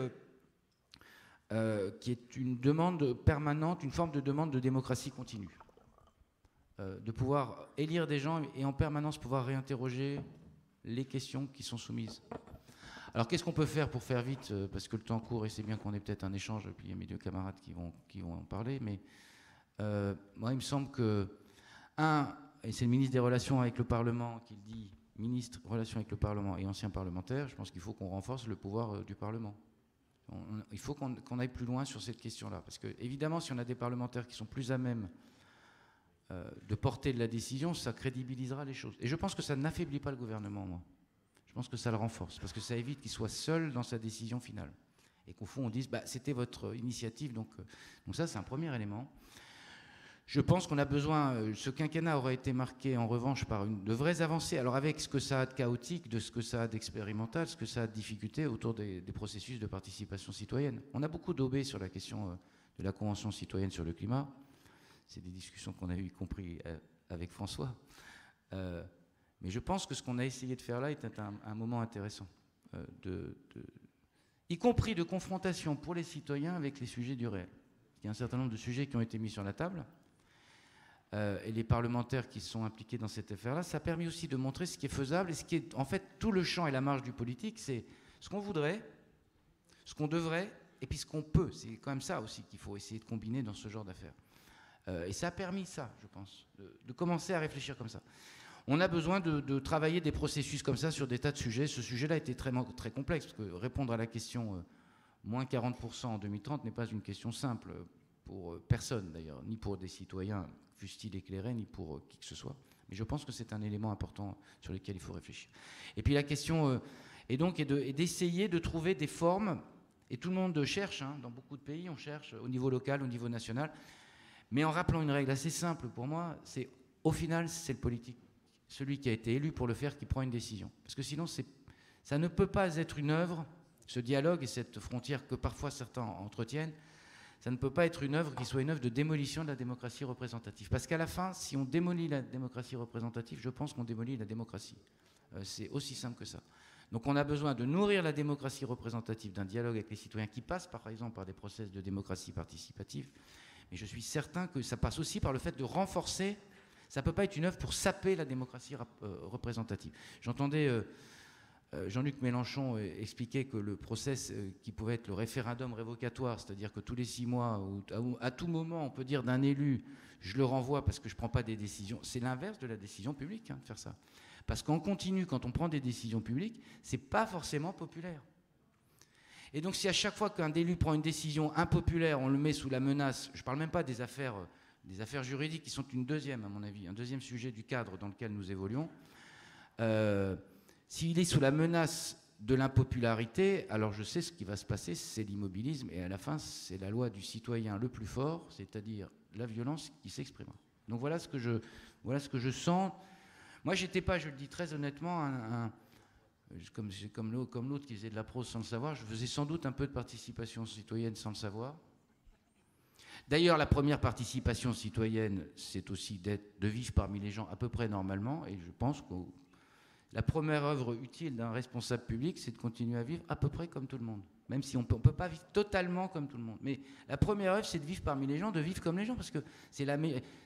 qui est une demande permanente, une forme de demande de démocratie continue. De pouvoir élire des gens et en permanence pouvoir réinterroger les questions qui sont soumises. Alors, qu'est-ce qu'on peut faire pour faire vite, parce que le temps court et c'est bien qu'on ait peut-être un échange, et puis il y a mes deux camarades qui vont en parler, mais moi, il me semble que, et c'est le ministre des Relations avec le Parlement qui le dit, ministre Relations avec le Parlement et ancien parlementaire, je pense qu'il faut qu'on renforce le pouvoir du Parlement. Il faut qu'on aille plus loin sur cette question-là, parce que, évidemment, si on a des parlementaires qui sont plus à même de porter de la décision, ça crédibilisera les choses. Et je pense que ça n'affaiblit pas le gouvernement, moi. Je pense que ça le renforce, parce que ça évite qu'il soit seul dans sa décision finale. Et qu'au fond, on dise, c'était votre initiative, donc ça, c'est un premier élément. Je pense qu'on a besoin, ce quinquennat aurait été marqué en revanche par de vraies avancées, alors avec ce que ça a de chaotique, de ce que ça a d'expérimental, ce que ça a de difficulté autour des processus de participation citoyenne. On a beaucoup daubé sur la question de la Convention citoyenne sur le climat. C'est des discussions qu'on a eues, y compris avec François. Mais je pense que ce qu'on a essayé de faire là était un moment intéressant, y compris de confrontation pour les citoyens avec les sujets du réel. Il y a un certain nombre de sujets qui ont été mis sur la table, et les parlementaires qui sont impliqués dans cette affaire-là, ça a permis aussi de montrer ce qui est faisable, et ce qui est, en fait, tout le champ et la marge du politique, c'est ce qu'on voudrait, ce qu'on devrait, et puis ce qu'on peut. C'est quand même ça aussi qu'il faut essayer de combiner dans ce genre d'affaires. Et ça a permis ça, je pense, de commencer à réfléchir comme ça. On a besoin de travailler des processus comme ça sur des tas de sujets. Ce sujet-là était très, très complexe, parce que répondre à la question moins 40% en 2030 n'est pas une question simple pour personne, d'ailleurs, ni pour des citoyens, fussent-ils éclairés, ni pour qui que ce soit. Mais je pense que c'est un élément important sur lequel il faut réfléchir. Et puis la question est d'essayer de trouver des formes, et tout le monde cherche, dans beaucoup de pays, on cherche au niveau local, au niveau national, mais en rappelant une règle assez simple pour moi, c'est au final, c'est le politique, celui qui a été élu pour le faire, qui prend une décision. Parce que sinon, ça ne peut pas être une œuvre, ce dialogue et cette frontière que parfois certains entretiennent, ça ne peut pas être une œuvre qui soit une œuvre de démolition de la démocratie représentative. Parce qu'à la fin, si on démolit la démocratie représentative, je pense qu'on démolit la démocratie. C'est aussi simple que ça. Donc on a besoin de nourrir la démocratie représentative d'un dialogue avec les citoyens qui passe, par exemple, par des process de démocratie participative. Mais je suis certain que ça passe aussi par le fait de renforcer. Ça ne peut pas être une œuvre pour saper la démocratie représentative. J'entendais Jean-Luc Mélenchon expliquer que le process qui pouvait être le référendum révocatoire, c'est-à-dire que tous les 6 mois, ou à tout moment, on peut dire d'un élu, je le renvoie parce que je ne prends pas des décisions. C'est l'inverse de la décision publique, de faire ça. Parce qu'en continu, quand on prend des décisions publiques, ce n'est pas forcément populaire. Et donc si à chaque fois qu'un élu prend une décision impopulaire, on le met sous la menace, je ne parle même pas des affaires juridiques qui sont une deuxième, à mon avis, un deuxième sujet du cadre dans lequel nous évoluons. S'il est sous la menace de l'impopularité, alors je sais ce qui va se passer, c'est l'immobilisme, et à la fin, c'est la loi du citoyen le plus fort, c'est-à-dire la violence qui s'exprime. Donc voilà ce que je sens. Moi, j'étais pas, je le dis très honnêtement, comme l'autre qui faisait de la prose sans le savoir, je faisais sans doute un peu de participation citoyenne sans le savoir. D'ailleurs, la première participation citoyenne, c'est aussi de vivre parmi les gens à peu près normalement, et je pense que la première œuvre utile d'un responsable public, c'est de continuer à vivre à peu près comme tout le monde, même si on ne peut pas vivre totalement comme tout le monde. Mais la première œuvre, c'est de vivre parmi les gens, de vivre comme les gens, parce que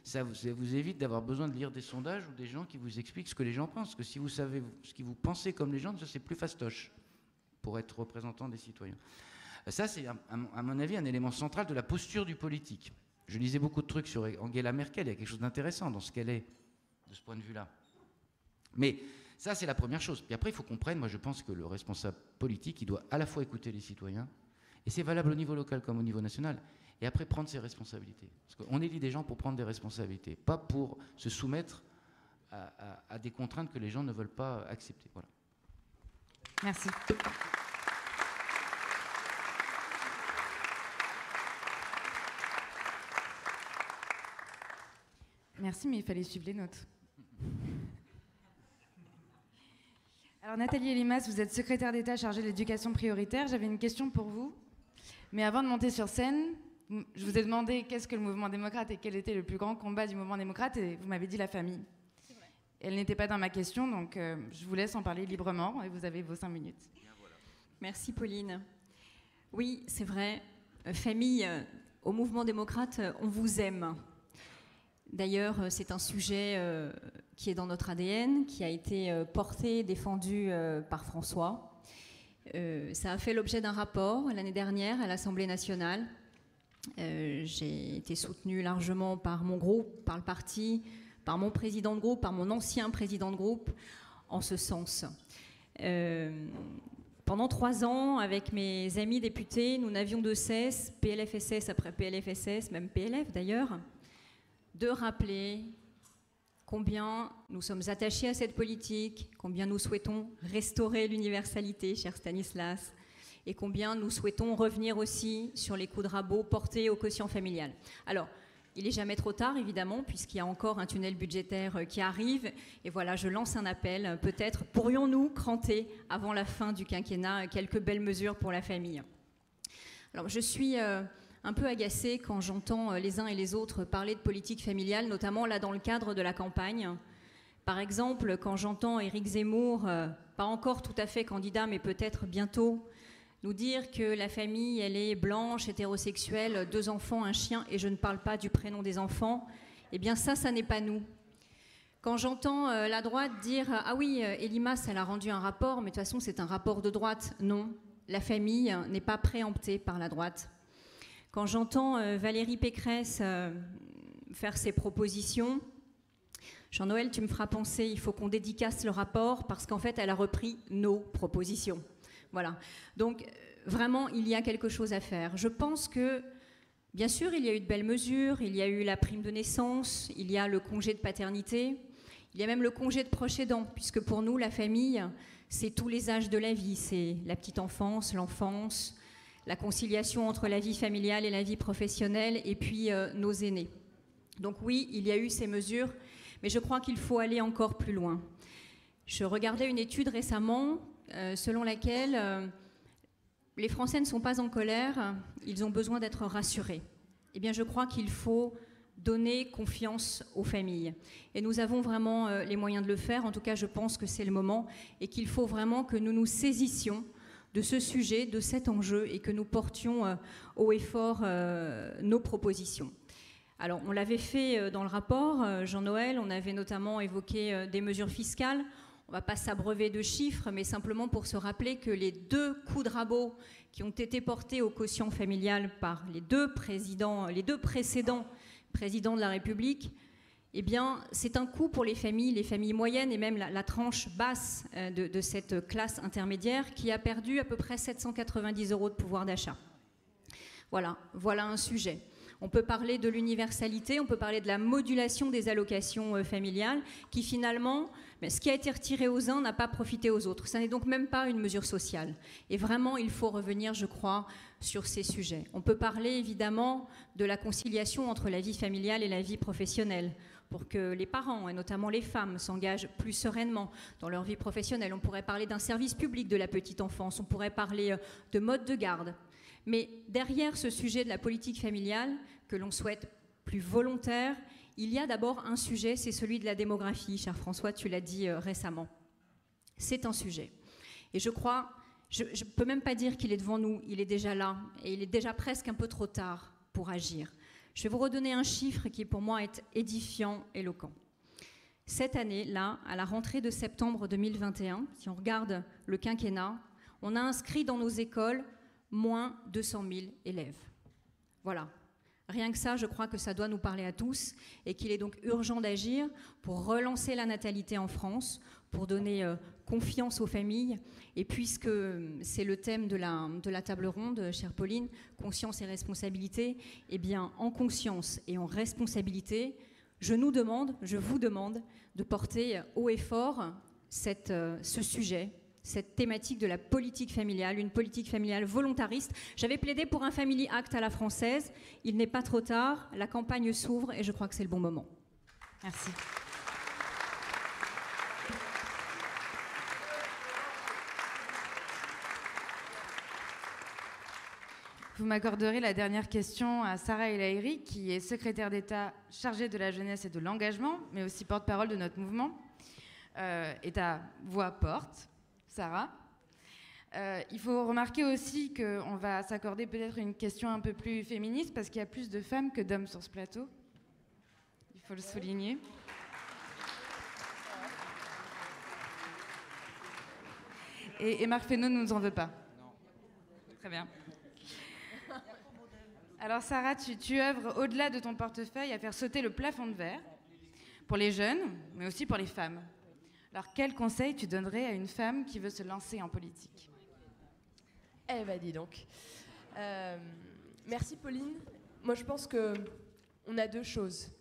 ça vous évite d'avoir besoin de lire des sondages ou des gens qui vous expliquent ce que les gens pensent. Parce que si vous savez ce que vous pensez comme les gens, ça c'est plus fastoche pour être représentant des citoyens. Ça, c'est, à mon avis, un élément central de la posture du politique. Je lisais beaucoup de trucs sur Angela Merkel, il y a quelque chose d'intéressant dans ce qu'elle est, de ce point de vue-là. Mais ça, c'est la première chose. Puis après, il faut qu'on comprenne, moi je pense que le responsable politique, il doit à la fois écouter les citoyens, et c'est valable au niveau local comme au niveau national, et après prendre ses responsabilités. Parce qu'on élit des gens pour prendre des responsabilités, pas pour se soumettre à des contraintes que les gens ne veulent pas accepter. Voilà. Merci. Merci, mais il fallait suivre les notes. Alors Nathalie Elimas, vous êtes secrétaire d'État chargée de l'éducation prioritaire. J'avais une question pour vous. Mais avant de monter sur scène, je vous ai demandé qu'est-ce que le mouvement démocrate et quel était le plus grand combat du mouvement démocrate, et vous m'avez dit la famille. Elle n'était pas dans ma question, donc je vous laisse en parler librement et vous avez vos 5 minutes. Merci Pauline. Oui, c'est vrai, famille, au mouvement démocrate, on vous aime. D'ailleurs, c'est un sujet qui est dans notre ADN, qui a été porté, défendu par François. Ça a fait l'objet d'un rapport l'année dernière à l'Assemblée nationale. J'ai été soutenue largement par mon groupe, par le parti, par mon président de groupe, par mon ancien président de groupe, en ce sens. Pendant 3 ans, avec mes amis députés, nous n'avions de cesse, PLFSS après PLFSS, même PLF d'ailleurs, de rappeler combien nous sommes attachés à cette politique, combien nous souhaitons restaurer l'universalité, cher Stanislas, et combien nous souhaitons revenir aussi sur les coups de rabot portés au quotient familial. Alors, il n'est jamais trop tard, évidemment, puisqu'il y a encore un tunnel budgétaire qui arrive. Et voilà, je lance un appel. Peut-être pourrions-nous cranter, avant la fin du quinquennat, quelques belles mesures pour la famille. Alors, je suis un peu agacée quand j'entends les uns et les autres parler de politique familiale, notamment là dans le cadre de la campagne. Par exemple, quand j'entends Éric Zemmour, pas encore tout à fait candidat, mais peut-être bientôt, nous dire que la famille, elle est blanche, hétérosexuelle, 2 enfants, un chien, et je ne parle pas du prénom des enfants, eh bien ça n'est pas nous. Quand j'entends la droite dire « Ah oui, Elimas, elle a rendu un rapport, mais de toute façon, c'est un rapport de droite », non, la famille n'est pas préemptée par la droite. Quand j'entends Valérie Pécresse faire ses propositions, Jean-Noël, tu me feras penser, il faut qu'on dédicace le rapport, parce qu'en fait, elle a repris nos propositions. Voilà. Donc, vraiment, il y a quelque chose à faire. Je pense que, bien sûr, il y a eu de belles mesures. Il y a eu la prime de naissance, il y a le congé de paternité, il y a même le congé de proche aidant, puisque pour nous, la famille, c'est tous les âges de la vie. C'est la petite enfance, l'enfance, la conciliation entre la vie familiale et la vie professionnelle, et puis nos aînés. Donc oui, il y a eu ces mesures, mais je crois qu'il faut aller encore plus loin. Je regardais une étude récemment selon laquelle les Français ne sont pas en colère, ils ont besoin d'être rassurés. Eh bien, je crois qu'il faut donner confiance aux familles. Et nous avons vraiment les moyens de le faire. En tout cas, je pense que c'est le moment et qu'il faut vraiment que nous nous saisissions de ce sujet, de cet enjeu, et que nous portions haut et fort nos propositions. Alors, on l'avait fait dans le rapport, Jean-Noël, on avait notamment évoqué des mesures fiscales. On ne va pas s'abreuver de chiffres, mais simplement pour se rappeler que les 2 coups de rabot qui ont été portés au quotient familial par les deux précédents présidents de la République, eh bien, c'est un coup pour les familles moyennes et même la tranche basse de cette classe intermédiaire qui a perdu à peu près 790 € de pouvoir d'achat. Voilà un sujet. On peut parler de l'universalité, on peut parler de la modulation des allocations familiales qui finalement, ce qui a été retiré aux uns n'a pas profité aux autres. Ça n'est donc même pas une mesure sociale. Et vraiment, il faut revenir, je crois, sur ces sujets. On peut parler évidemment de la conciliation entre la vie familiale et la vie professionnelle pour que les parents, et notamment les femmes, s'engagent plus sereinement dans leur vie professionnelle. On pourrait parler d'un service public de la petite enfance, on pourrait parler de mode de garde. Mais derrière ce sujet de la politique familiale, que l'on souhaite plus volontaire, il y a d'abord un sujet, c'est celui de la démographie. Cher François, tu l'as dit récemment. C'est un sujet. Et je crois, je ne peux même pas dire qu'il est devant nous, il est déjà là, et il est déjà presque un peu trop tard pour agir. Je vais vous redonner un chiffre qui pour moi est édifiant, éloquent. Cette année-là, à la rentrée de septembre 2021, si on regarde le quinquennat, on a inscrit dans nos écoles moins 200 000 élèves. Voilà. Rien que ça, je crois que ça doit nous parler à tous et qu'il est donc urgent d'agir pour relancer la natalité en France, pour donner confiance aux familles. Et puisque c'est le thème de la table ronde, chère Pauline, conscience et responsabilité, eh bien, en conscience et en responsabilité, je vous demande de porter haut et fort ce sujet, cette thématique de la politique familiale, une politique familiale volontariste. J'avais plaidé pour un Family Act à la française. Il n'est pas trop tard, la campagne s'ouvre et je crois que c'est le bon moment. Merci. Vous m'accorderez la dernière question à Sarah El Haïry, qui est secrétaire d'État chargée de la jeunesse et de l'engagement, mais aussi porte-parole de notre mouvement. Et ta voix porte, Sarah. Il faut remarquer aussi qu'on va s'accorder peut-être une question un peu plus féministe, parce qu'il y a plus de femmes que d'hommes sur ce plateau. Il faut le souligner. Et Marc Fesneau ne nous en veut pas. Très bien. Alors Sarah, tu œuvres au-delà de ton portefeuille à faire sauter le plafond de verre pour les jeunes, mais aussi pour les femmes. Alors quel conseil tu donnerais à une femme qui veut se lancer en politique ? Eh ben dis donc. Merci Pauline. Moi je pense qu'on a deux choses.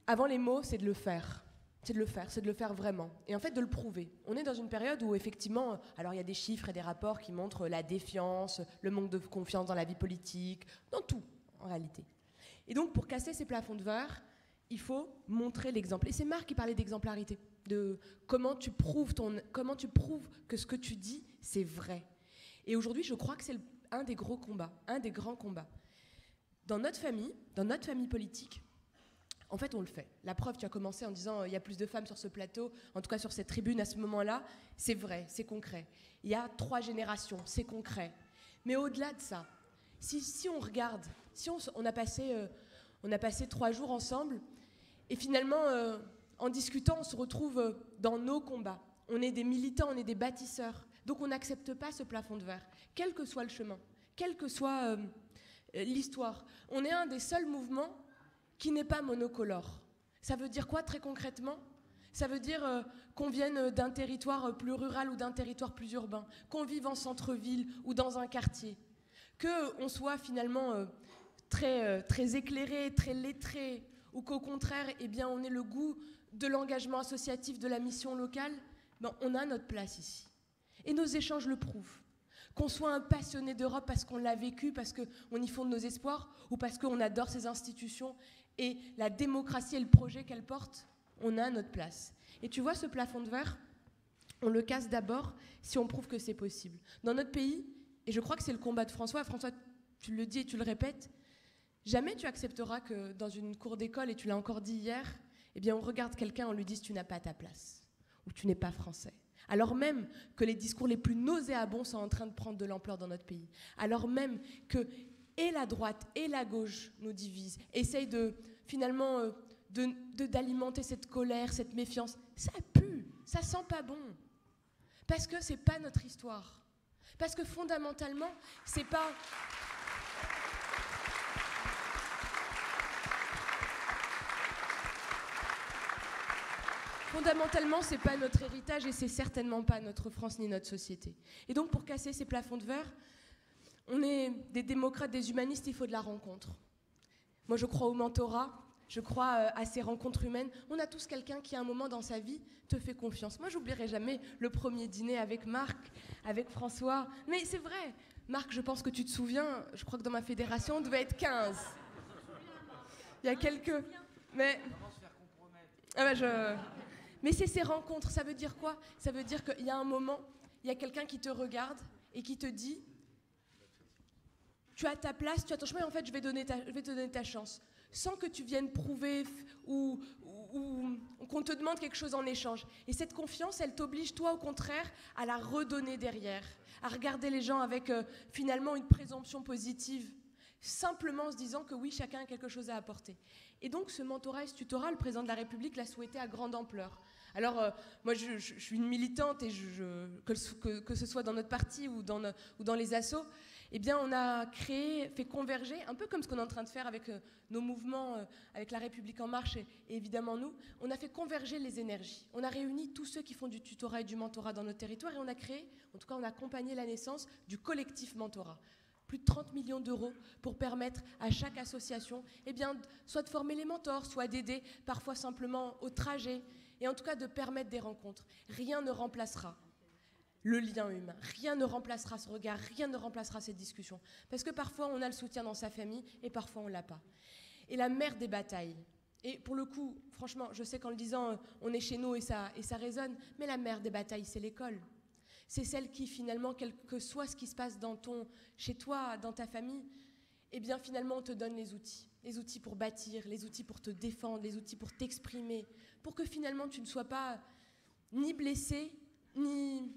Avant les mots, c'est de le faire. C'est de le faire vraiment. Et en fait, de le prouver. On est dans une période où, effectivement, alors il y a des chiffres et des rapports qui montrent la défiance, le manque de confiance dans la vie politique, dans tout, en réalité. Et donc, pour casser ces plafonds de verre, il faut montrer l'exemple. Et c'est Marc qui parlait d'exemplarité, de comment tu prouves que ce que tu dis, c'est vrai. Et aujourd'hui, je crois que c'est un des gros combats, un des grands combats. Dans notre famille politique, en fait, on le fait. La preuve, tu as commencé en disant il y a plus de femmes sur ce plateau, en tout cas sur cette tribune à ce moment-là. C'est vrai, c'est concret. Il y a 3 générations, c'est concret. Mais au-delà de ça, si on regarde, on a passé 3 jours ensemble, et finalement, en discutant, on se retrouve dans nos combats. On est des militants, on est des bâtisseurs. Donc on n'accepte pas ce plafond de verre, quel que soit le chemin, quelle que soit l'histoire. On est un des seuls mouvements qui n'est pas monocolore. Ça veut dire quoi très concrètement ? Ça veut dire qu'on vienne d'un territoire plus rural ou d'un territoire plus urbain, qu'on vive en centre-ville ou dans un quartier, qu'on soit finalement très éclairé, très lettré, ou qu'au contraire, eh bien, on ait le goût de l'engagement associatif, de la mission locale. Ben, on a notre place ici. Et nos échanges le prouvent. Qu'on soit un passionné d'Europe parce qu'on l'a vécu, parce qu'on y fonde nos espoirs, ou parce qu'on adore ces institutions et la démocratie et le projet qu'elles portent, on a notre place. Et tu vois, ce plafond de verre, on le casse d'abord si on prouve que c'est possible. Dans notre pays, et je crois que c'est le combat de François, tu le dis et tu le répètes, jamais tu accepteras que dans une cour d'école, et tu l'as encore dit hier, eh bien on regarde quelqu'un, on lui dit tu n'as pas ta place, ou tu n'es pas français. Alors même que les discours les plus nauséabonds sont en train de prendre de l'ampleur dans notre pays. Alors même que et la droite et la gauche nous divisent, essayent finalement d'alimenter cette colère, cette méfiance. Ça pue, ça sent pas bon. Parce que c'est pas notre histoire. Parce que fondamentalement, c'est pas... Fondamentalement, c'est pas notre héritage et c'est certainement pas notre France ni notre société. Et donc, pour casser ces plafonds de verre, on est des démocrates, des humanistes, il faut de la rencontre. Moi, je crois au mentorat, je crois à ces rencontres humaines. On a tous quelqu'un qui, à un moment dans sa vie, te fait confiance. Moi, j'oublierai jamais le premier dîner avec Marc, avec François. Mais c'est vrai, Marc, je pense que tu te souviens, je crois que dans ma fédération, on devait être 15. Il y a quelques... Mais... Ah ben Mais c'est ces rencontres, ça veut dire quoi ? Ça veut dire qu'il y a un moment, il y a quelqu'un qui te regarde et qui te dit tu as ta place, tu as ton chemin, et en fait je vais te donner ta chance. Sans que tu viennes prouver ou qu'on te demande quelque chose en échange. Et cette confiance, elle t'oblige, toi, au contraire, à la redonner derrière, à regarder les gens avec finalement une présomption positive, simplement en se disant que oui, chacun a quelque chose à apporter. Et donc ce mentorat et ce tutorat, le président de la République l'a souhaité à grande ampleur, Alors, moi, je suis une militante, et que ce soit dans notre parti ou dans les assos, eh bien, on a fait converger, un peu comme ce qu'on est en train de faire avec nos mouvements, avec La République En Marche et évidemment nous, on a fait converger les énergies. On a réuni tous ceux qui font du tutorat et du mentorat dans notre territoire et on a créé, en tout cas, on a accompagné la naissance du collectif mentorat. Plus de 30 millions d'euros pour permettre à chaque association, eh bien, soit de former les mentors, soit d'aider parfois simplement au trajet, et en tout cas de permettre des rencontres. Rien ne remplacera le lien humain, rien ne remplacera ce regard, rien ne remplacera cette discussion. Parce que parfois on a le soutien dans sa famille et parfois on ne l'a pas. Et la mère des batailles, et pour le coup, franchement, je sais qu'en le disant, on est chez nous et ça résonne, mais la mère des batailles, c'est l'école. C'est celle qui, finalement, quel que soit ce qui se passe chez toi, dans ta famille, eh bien, finalement, on te donne les outils pour bâtir, les outils pour te défendre, les outils pour t'exprimer, pour que, finalement, tu ne sois pas ni blessé, ni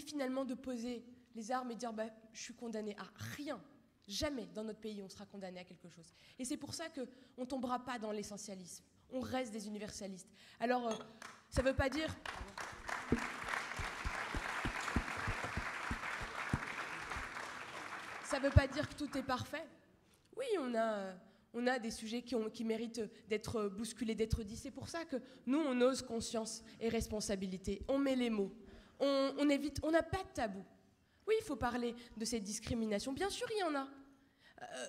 finalement de poser les armes et dire bah, « je suis condamné à rien ». Jamais dans notre pays, on sera condamné à quelque chose. Et c'est pour ça qu'on ne tombera pas dans l'essentialisme. On reste des universalistes. Alors, ça ne veut pas dire... Ça ne veut pas dire que tout est parfait. Oui, on a des sujets qui méritent d'être bousculés, d'être dits. C'est pour ça que nous, on ose conscience et responsabilité. On met les mots. On évite, on n'a pas de tabou. Oui, il faut parler de cette discrimination. Bien sûr, il y en a.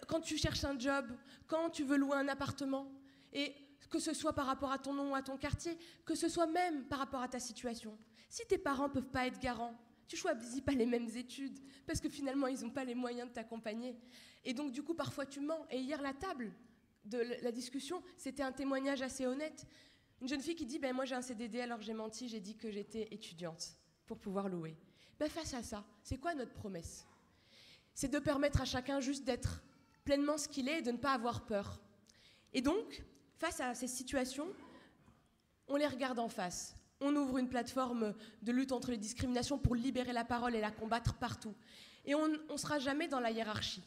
Quand tu cherches un job, quand tu veux louer un appartement, et que ce soit par rapport à ton nom ou à ton quartier, que ce soit même par rapport à ta situation. Si tes parents ne peuvent pas être garants, tu ne choisis pas les mêmes études, parce que finalement, ils n'ont pas les moyens de t'accompagner. Et donc, du coup, parfois, tu mens. Et hier, la table de la discussion, c'était un témoignage assez honnête. Une jeune fille qui dit, moi, j'ai un CDD, alors j'ai menti, j'ai dit que j'étais étudiante pour pouvoir louer. Face à ça, c'est quoi notre promesse? C'est de permettre à chacun juste d'être pleinement ce qu'il est et de ne pas avoir peur. Et donc, face à ces situations, on les regarde en face. On ouvre une plateforme de lutte contre les discriminations pour libérer la parole et la combattre partout. Et on ne sera jamais dans la hiérarchie.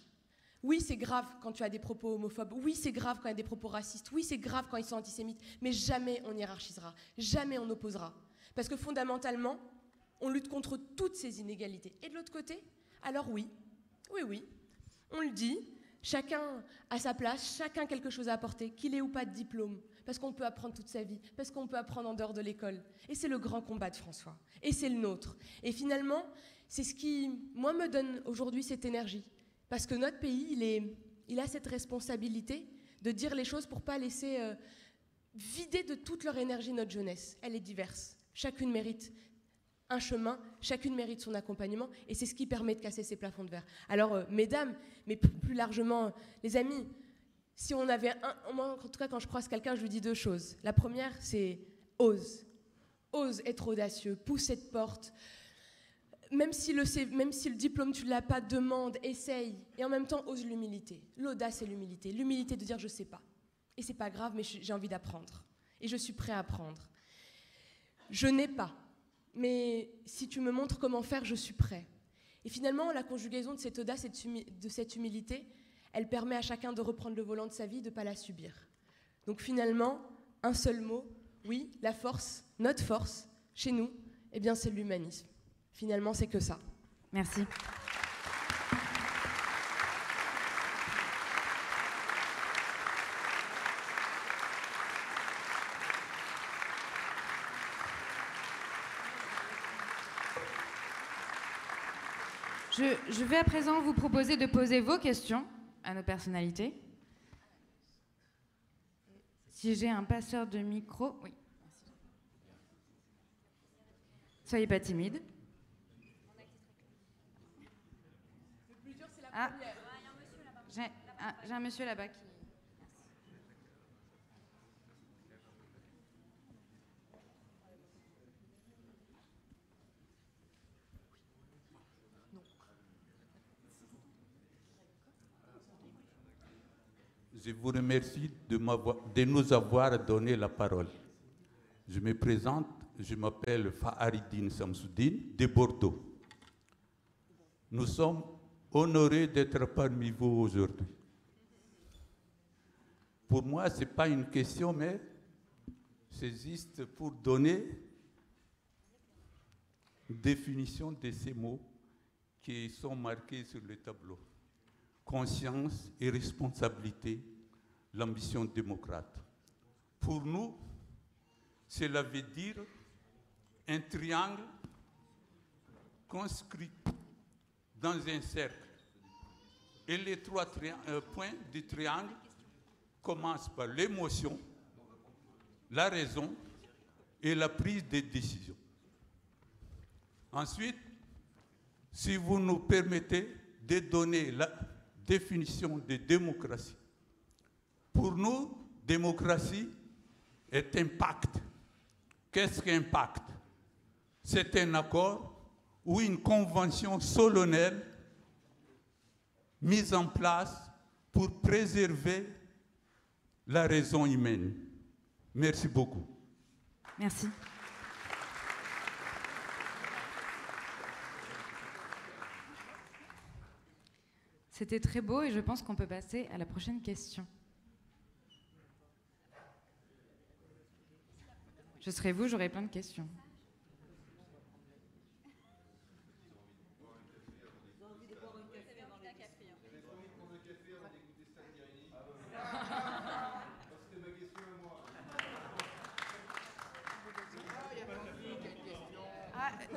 Oui, c'est grave quand tu as des propos homophobes. Oui, c'est grave quand il y a des propos racistes. Oui, c'est grave quand ils sont antisémites. Mais jamais on hiérarchisera. Jamais on opposera. Parce que fondamentalement, on lutte contre toutes ces inégalités. Et de l'autre côté, alors oui, on le dit, chacun a sa place, chacun a quelque chose à apporter, qu'il ait ou pas de diplôme, parce qu'on peut apprendre toute sa vie, parce qu'on peut apprendre en dehors de l'école. Et c'est le grand combat de François. Et c'est le nôtre. Et finalement, c'est ce qui, moi, me donne aujourd'hui cette énergie. Parce que notre pays, il a cette responsabilité de dire les choses pour ne pas laisser vider de toute leur énergie notre jeunesse. Elle est diverse. Chacune mérite un chemin, chacune mérite son accompagnement, et c'est ce qui permet de casser ces plafonds de verre. Alors, mesdames, mais plus largement, les amis, si on avait moi, en tout cas, quand je croise quelqu'un, je lui dis deux choses. La première, c'est ose. Ose être audacieux, pousse cette porte. Même si le diplôme, tu ne l'as pas, demande, essaye. Et en même temps, ose l'humilité. L'audace et l'humilité. L'humilité de dire je ne sais pas. Et ce n'est pas grave, mais j'ai envie d'apprendre. Et je suis prêt à apprendre. Je n'ai pas. Mais si tu me montres comment faire, je suis prêt. Et finalement, la conjugaison de cette audace et de cette humilité, elle permet à chacun de reprendre le volant de sa vie, de ne pas la subir. Donc finalement, un seul mot, oui, la force, notre force, chez nous, eh bien c'est l'humanisme. Finalement, c'est que ça. Merci. Je vais à présent vous proposer de poser vos questions à nos personnalités. Si j'ai un passeur de micro... Oui. Soyez pas timide. Ah, j'ai un monsieur là-bas qui... Je vous remercie de nous avoir donné la parole. Je me présente, je m'appelle Faharidine Samsoudine de Bordeaux. Nous sommes honorés d'être parmi vous aujourd'hui. Pour moi, ce n'est pas une question, mais c'est juste pour donner une définition de ces mots qui sont marqués sur le tableau. Conscience et responsabilité, l'ambition démocrate. Pour nous, cela veut dire un triangle conscrit dans un cercle. Et les trois points du triangle commencent par l'émotion, la raison et la prise de décision. Ensuite, si vous nous permettez de donner la définition de démocratie. Pour nous, démocratie est un pacte. Qu'est-ce qu'un pacte? C'est un accord ou une convention solennelle mise en place pour préserver la raison humaine. Merci beaucoup. Merci. C'était très beau et je pense qu'on peut passer à la prochaine question. Je serai vous, j'aurai plein de questions.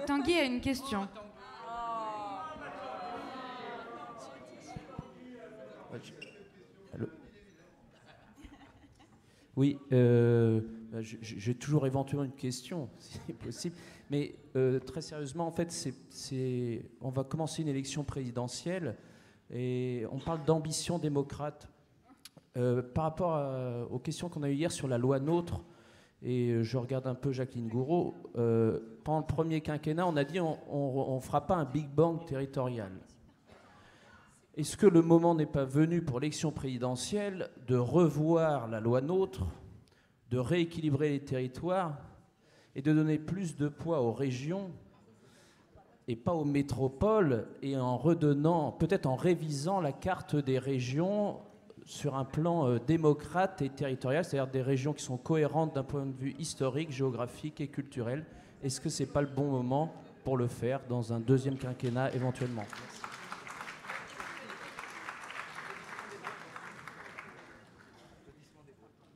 Tanguy a une question. Allô. Oui, j'ai toujours éventuellement une question, si c'est possible. Mais très sérieusement, en fait, on va commencer une élection présidentielle et on parle d'ambition démocrate. Par rapport aux questions qu'on a eues hier sur la loi NOTRe, et je regarde un peu Jacqueline Gouraud, pendant le premier quinquennat, on a dit on ne fera pas un Big Bang territorial. Est-ce que le moment n'est pas venu pour l'élection présidentielle de revoir la loi NOTRe, de rééquilibrer les territoires et de donner plus de poids aux régions et pas aux métropoles, et en redonnant, peut-être en révisant la carte des régions sur un plan démocrate et territorial, c'est-à-dire des régions qui sont cohérentes d'un point de vue historique, géographique et culturel? Est-ce que ce n'est pas le bon moment pour le faire dans un deuxième quinquennat éventuellement?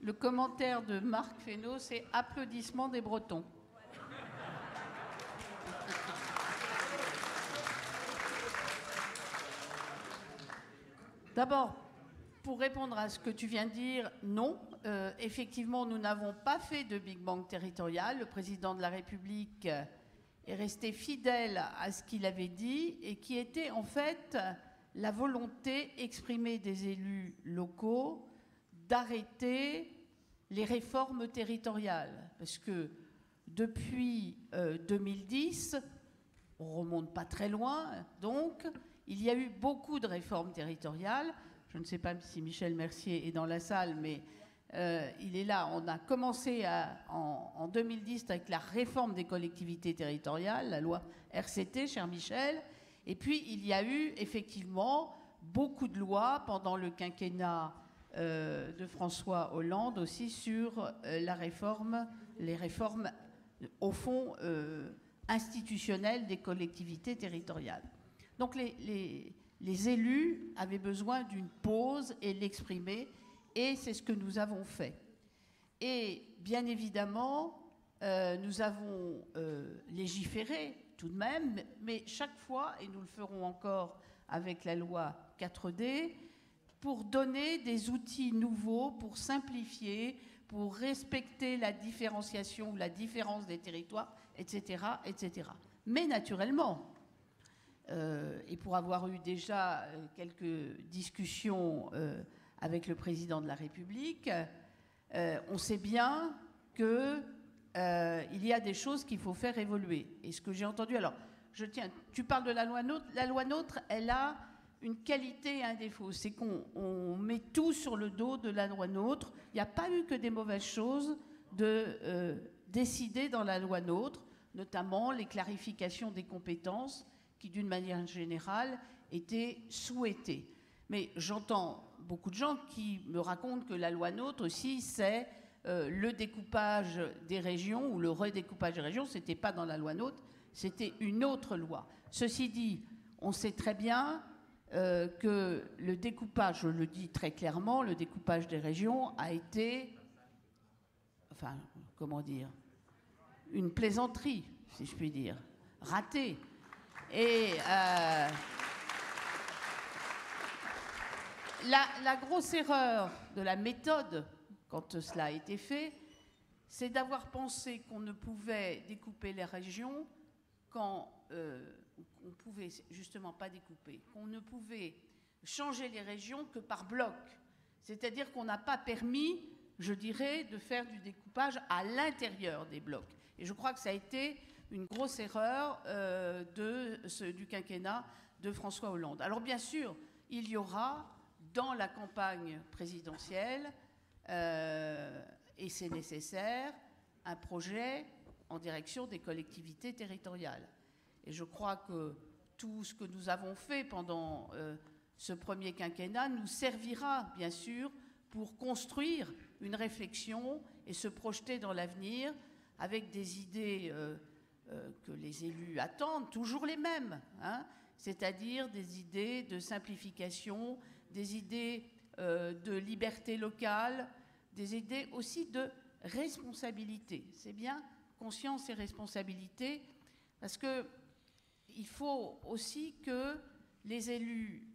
Le commentaire de Marc Fesneau, c'est « Applaudissements des Bretons ». D'abord, pour répondre à ce que tu viens de dire, non. Effectivement, nous n'avons pas fait de Big Bang territorial. Le président de la République est resté fidèle à ce qu'il avait dit et qui était en fait la volonté exprimée des élus locaux d'arrêter les réformes territoriales. Parce que depuis 2010, on ne remonte pas très loin, donc il y a eu beaucoup de réformes territoriales. Je ne sais pas si Michel Mercier est dans la salle, mais il est là. On a commencé en 2010 avec la réforme des collectivités territoriales, la loi RCT, cher Michel. Et puis, il y a eu effectivement beaucoup de lois pendant le quinquennat de François Hollande aussi sur les réformes, au fond, institutionnelles des collectivités territoriales. Donc, les élus avaient besoin d'une pause et l'exprimer, et c'est ce que nous avons fait. Et bien évidemment, nous avons légiféré tout de même, mais chaque fois, et nous le ferons encore avec la loi 4D, pour donner des outils nouveaux, pour simplifier, pour respecter la différenciation ou la différence des territoires, etc., etc. Mais naturellement, et pour avoir eu déjà quelques discussions avec le président de la République, on sait bien qu'il y a des choses qu'il faut faire évoluer. Et ce que j'ai entendu, alors, tu parles de la loi NOTRe. La loi NOTRe, elle a une qualité et un défaut. C'est qu'on met tout sur le dos de la loi NOTRe. Il n'y a pas eu que des mauvaises choses de décider dans la loi NOTRe, notamment les clarifications des compétences qui, d'une manière générale, étaient souhaitées. Mais j'entends beaucoup de gens qui me racontent que la loi NOTRe aussi, c'est le découpage des régions ou le redécoupage des régions, ce n'était pas dans la loi NOTRe, c'était une autre loi. Ceci dit, on sait très bien que le découpage, je le dis très clairement, le découpage des régions a été, enfin, comment dire, une plaisanterie, si je puis dire, raté. Et la grosse erreur de la méthode, quand cela a été fait, c'est d'avoir pensé qu'on ne pouvait découper les régions quand on ne pouvait justement pas découper, qu'on ne pouvait changer les régions que par bloc. C'est-à-dire qu'on n'a pas permis, je dirais, de faire du découpage à l'intérieur des blocs. Et je crois que ça a été une grosse erreur du quinquennat de François Hollande. Alors bien sûr, il y aura dans la campagne présidentielle, et c'est nécessaire, un projet en direction des collectivités territoriales. Et je crois que tout ce que nous avons fait pendant ce premier quinquennat nous servira, bien sûr, pour construire une réflexion et se projeter dans l'avenir avec des idées que les élus attendent, toujours les mêmes, hein, c'est-à-dire des idées de simplification, des idées de liberté locale, des idées aussi de responsabilité. C'est bien conscience et responsabilité, parce qu'il faut aussi que les élus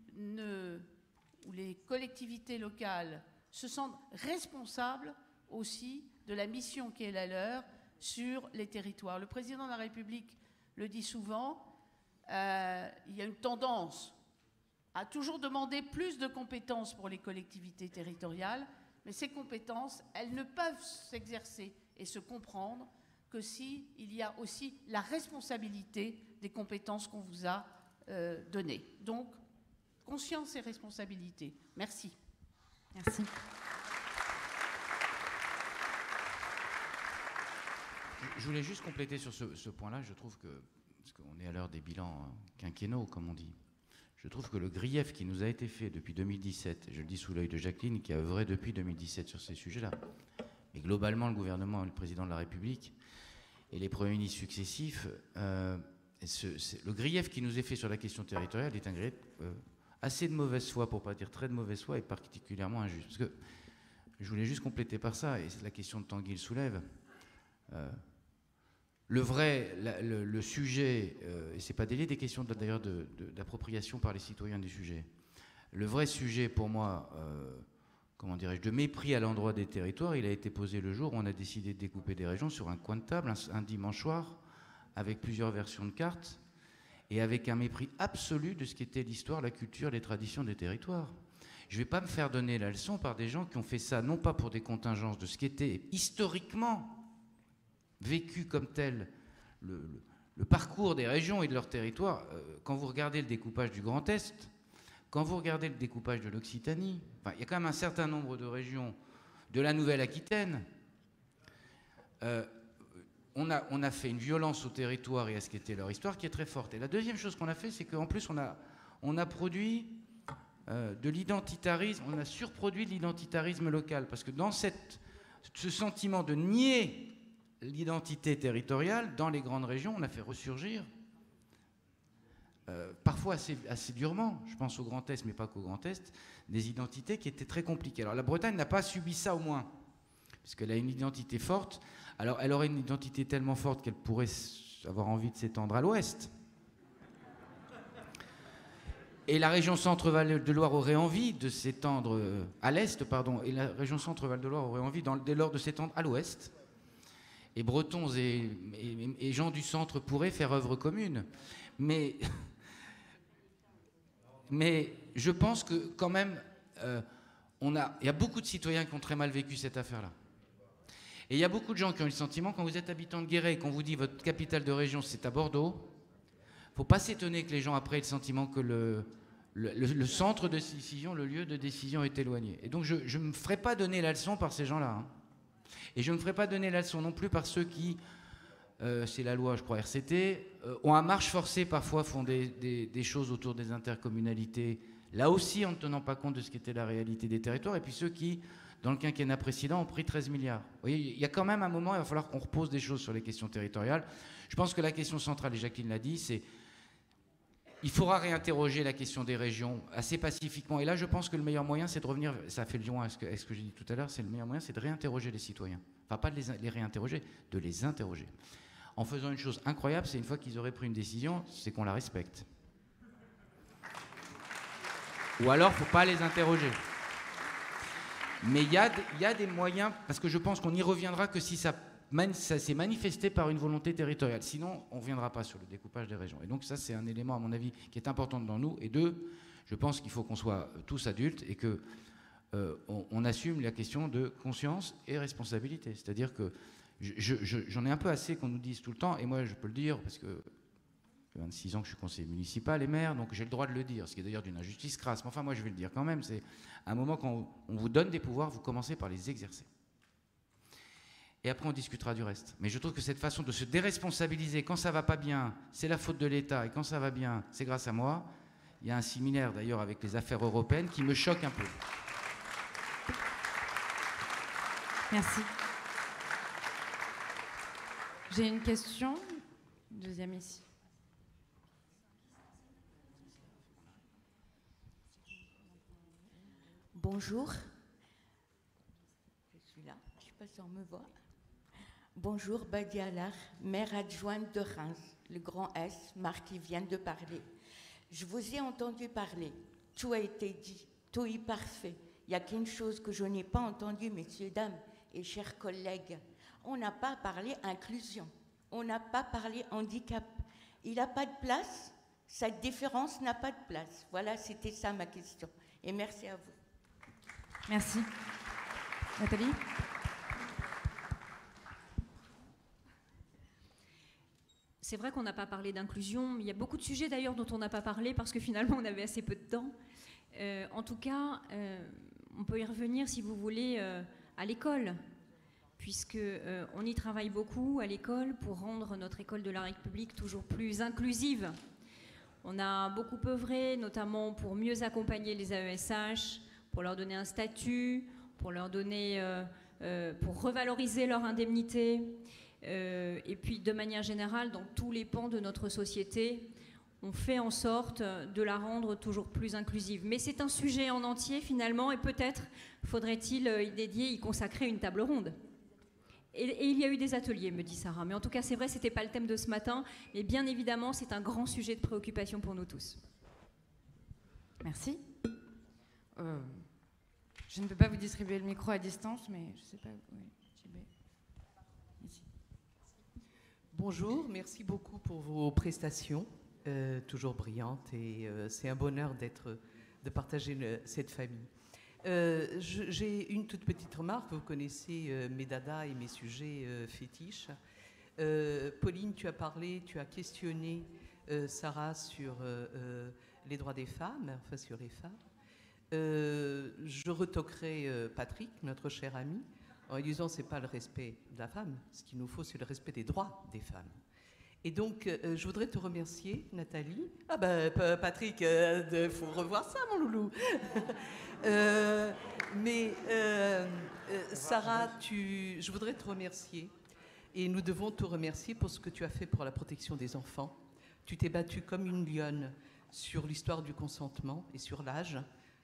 ou les collectivités locales se sentent responsables aussi de la mission qui est la leur sur les territoires. Le président de la République le dit souvent, il y a une tendance à toujours demander plus de compétences pour les collectivités territoriales, mais ces compétences, elles ne peuvent s'exercer et se comprendre que s'il y a aussi la responsabilité des compétences qu'on vous a données. Donc, conscience et responsabilité. Merci. Merci. Je voulais juste compléter sur ce point-là. Je trouve que, parce qu'on est à l'heure des bilans quinquennaux, comme on dit, je trouve que le grief qui nous a été fait depuis 2017, et je le dis sous l'œil de Jacqueline, qui a œuvré depuis 2017 sur ces sujets-là, mais globalement le gouvernement et le président de la République et les premiers ministres successifs, le grief qui nous est fait sur la question territoriale est un grief assez de mauvaise foi, pour ne pas dire très de mauvaise foi, et particulièrement injuste. Parce que je voulais juste compléter par ça, et c'est la question de Tanguy le soulève. Le sujet, et ce n'est pas délié des questions d'ailleurs d'appropriation par les citoyens du sujet. Le vrai sujet pour moi, comment dirais-je, de mépris à l'endroit des territoires, il a été posé le jour où on a décidé de découper des régions sur un coin de table, un dimanche soir, avec plusieurs versions de cartes, et avec un mépris absolu de ce qu'était l'histoire, la culture, les traditions des territoires. Je ne vais pas me faire donner la leçon par des gens qui ont fait ça, non pas pour des contingences de ce qui était historiquement vécu comme tel le parcours des régions et de leurs territoires. Quand vous regardez le découpage du Grand Est, quand vous regardez le découpage de l'Occitanie, enfin, il y a quand même un certain nombre de régions de la Nouvelle-Aquitaine. On a fait une violence au territoire et à ce qu'était leur histoire qui est très forte. Et la deuxième chose qu'on a fait, c'est qu'en plus on a produit de l'identitarisme, on a surproduit de l'identitarisme local, parce que dans ce sentiment de nier l'identité territoriale, dans les grandes régions, on a fait ressurgir, parfois assez durement, je pense au Grand Est, mais pas qu'au Grand Est, des identités qui étaient très compliquées. Alors la Bretagne n'a pas subi ça au moins, puisqu'elle a une identité forte. Alors elle aurait une identité tellement forte qu'elle pourrait avoir envie de s'étendre à l'ouest. Et la région Centre-Val de Loire aurait envie de s'étendre à l'est, pardon, et la région Centre-Val de Loire aurait envie dès lors de s'étendre à l'ouest. Et Bretons et gens du centre pourraient faire œuvre commune. Mais je pense que quand même, il y a beaucoup de citoyens qui ont très mal vécu cette affaire-là. Et il y a beaucoup de gens qui ont eu le sentiment, quand vous êtes habitant de Guéret et qu'on vous dit votre capitale de région c'est à Bordeaux, il ne faut pas s'étonner que les gens après aient le sentiment que le centre de décision, le lieu de décision est éloigné. Et donc je ne me ferai pas donner la leçon par ces gens-là. Hein. Et je ne me ferai pas donner la leçon non plus par ceux qui, c'est la loi, je crois, RCT, ont à marche forcée parfois, font des choses autour des intercommunalités, là aussi en ne tenant pas compte de ce qu'était la réalité des territoires, et puis ceux qui, dans le quinquennat précédent, ont pris 13 milliards. Vous voyez, il y a quand même un moment, il va falloir qu'on repose des choses sur les questions territoriales. Je pense que la question centrale, et Jacqueline l'a dit, c'est il faudra réinterroger la question des régions assez pacifiquement. Et là, je pense que le meilleur moyen, c'est de revenir, ça fait le lien à ce que j'ai dit tout à l'heure, c'est le meilleur moyen, c'est de réinterroger les citoyens. Enfin, pas de les réinterroger, de les interroger. En faisant une chose incroyable, c'est une fois qu'ils auraient pris une décision, c'est qu'on la respecte. Ou alors, il ne faut pas les interroger. Mais il y a des moyens, parce que je pense qu'on n'y reviendra que si ça s'est manifesté par une volonté territoriale. Sinon, on ne reviendra pas sur le découpage des régions. Et donc ça, c'est un élément, à mon avis, qui est important dans nous. Et deux, je pense qu'il faut qu'on soit tous adultes et qu'on assume la question de conscience et responsabilité. C'est-à-dire que j'en ai un peu assez qu'on nous dise tout le temps, et moi, je peux le dire, parce que ça fait 26 ans que je suis conseiller municipal et maire, donc j'ai le droit de le dire, ce qui est d'ailleurs d'une injustice crasse. Mais enfin, moi, je vais le dire quand même, c'est un moment quand on vous donne des pouvoirs, vous commencez par les exercer. Et après, on discutera du reste. Mais je trouve que cette façon de se déresponsabiliser, quand ça va pas bien, c'est la faute de l'État, et quand ça va bien, c'est grâce à moi. Il y a un similaire, d'ailleurs, avec les affaires européennes qui me choque un peu. Merci. J'ai une question. Deuxième ici. Bonjour. Je suis là, je ne sais pas si on me voit. Bonjour, Badia Alar, maire adjointe de Reims, le grand S, Marc qui vient de parler. Je vous ai entendu parler, tout a été dit, tout est parfait. Il n'y a qu'une chose que je n'ai pas entendue, messieurs, dames et chers collègues. On n'a pas parlé inclusion, on n'a pas parlé handicap. Il n'a pas de place, cette différence n'a pas de place. Voilà, c'était ça ma question. Et merci à vous. Merci. Nathalie ? C'est vrai qu'on n'a pas parlé d'inclusion. Il y a beaucoup de sujets d'ailleurs dont on n'a pas parlé parce que finalement on avait assez peu de temps. En tout cas, on peut y revenir si vous voulez à l'école, puisque on y travaille beaucoup à l'école pour rendre notre école de la République toujours plus inclusive. On a beaucoup œuvré, notamment pour mieux accompagner les AESH, pour leur donner un statut, pour leur donner, pour revaloriser leur indemnité. Et puis, de manière générale, dans tous les pans de notre société, on fait en sorte de la rendre toujours plus inclusive. Mais c'est un sujet en entier, finalement, et peut-être faudrait-il y consacrer une table ronde. Et il y a eu des ateliers, me dit Sarah. Mais en tout cas, c'est vrai, ce n'était pas le thème de ce matin. Mais bien évidemment, c'est un grand sujet de préoccupation pour nous tous. Merci. Je ne peux pas vous distribuer le micro à distance, mais je ne sais pas. Oui. Ici. Bonjour, merci beaucoup pour vos prestations, toujours brillantes, et c'est un bonheur de partager cette famille. J'ai une toute petite remarque. Vous connaissez mes dadas et mes sujets fétiches. Pauline, tu as questionné Sarah sur les droits des femmes, enfin sur les femmes. Je retoquerai Patrick, notre cher ami, en lui disant c'est pas le respect de la femme, ce qu'il nous faut c'est le respect des droits des femmes. Et donc je voudrais te remercier, Nathalie. Ah ben Patrick, faut revoir ça mon loulou. Sarah, je voudrais te remercier et nous devons te remercier pour ce que tu as fait pour la protection des enfants. Tu t'es battue comme une lionne sur l'histoire du consentement et sur l'âge.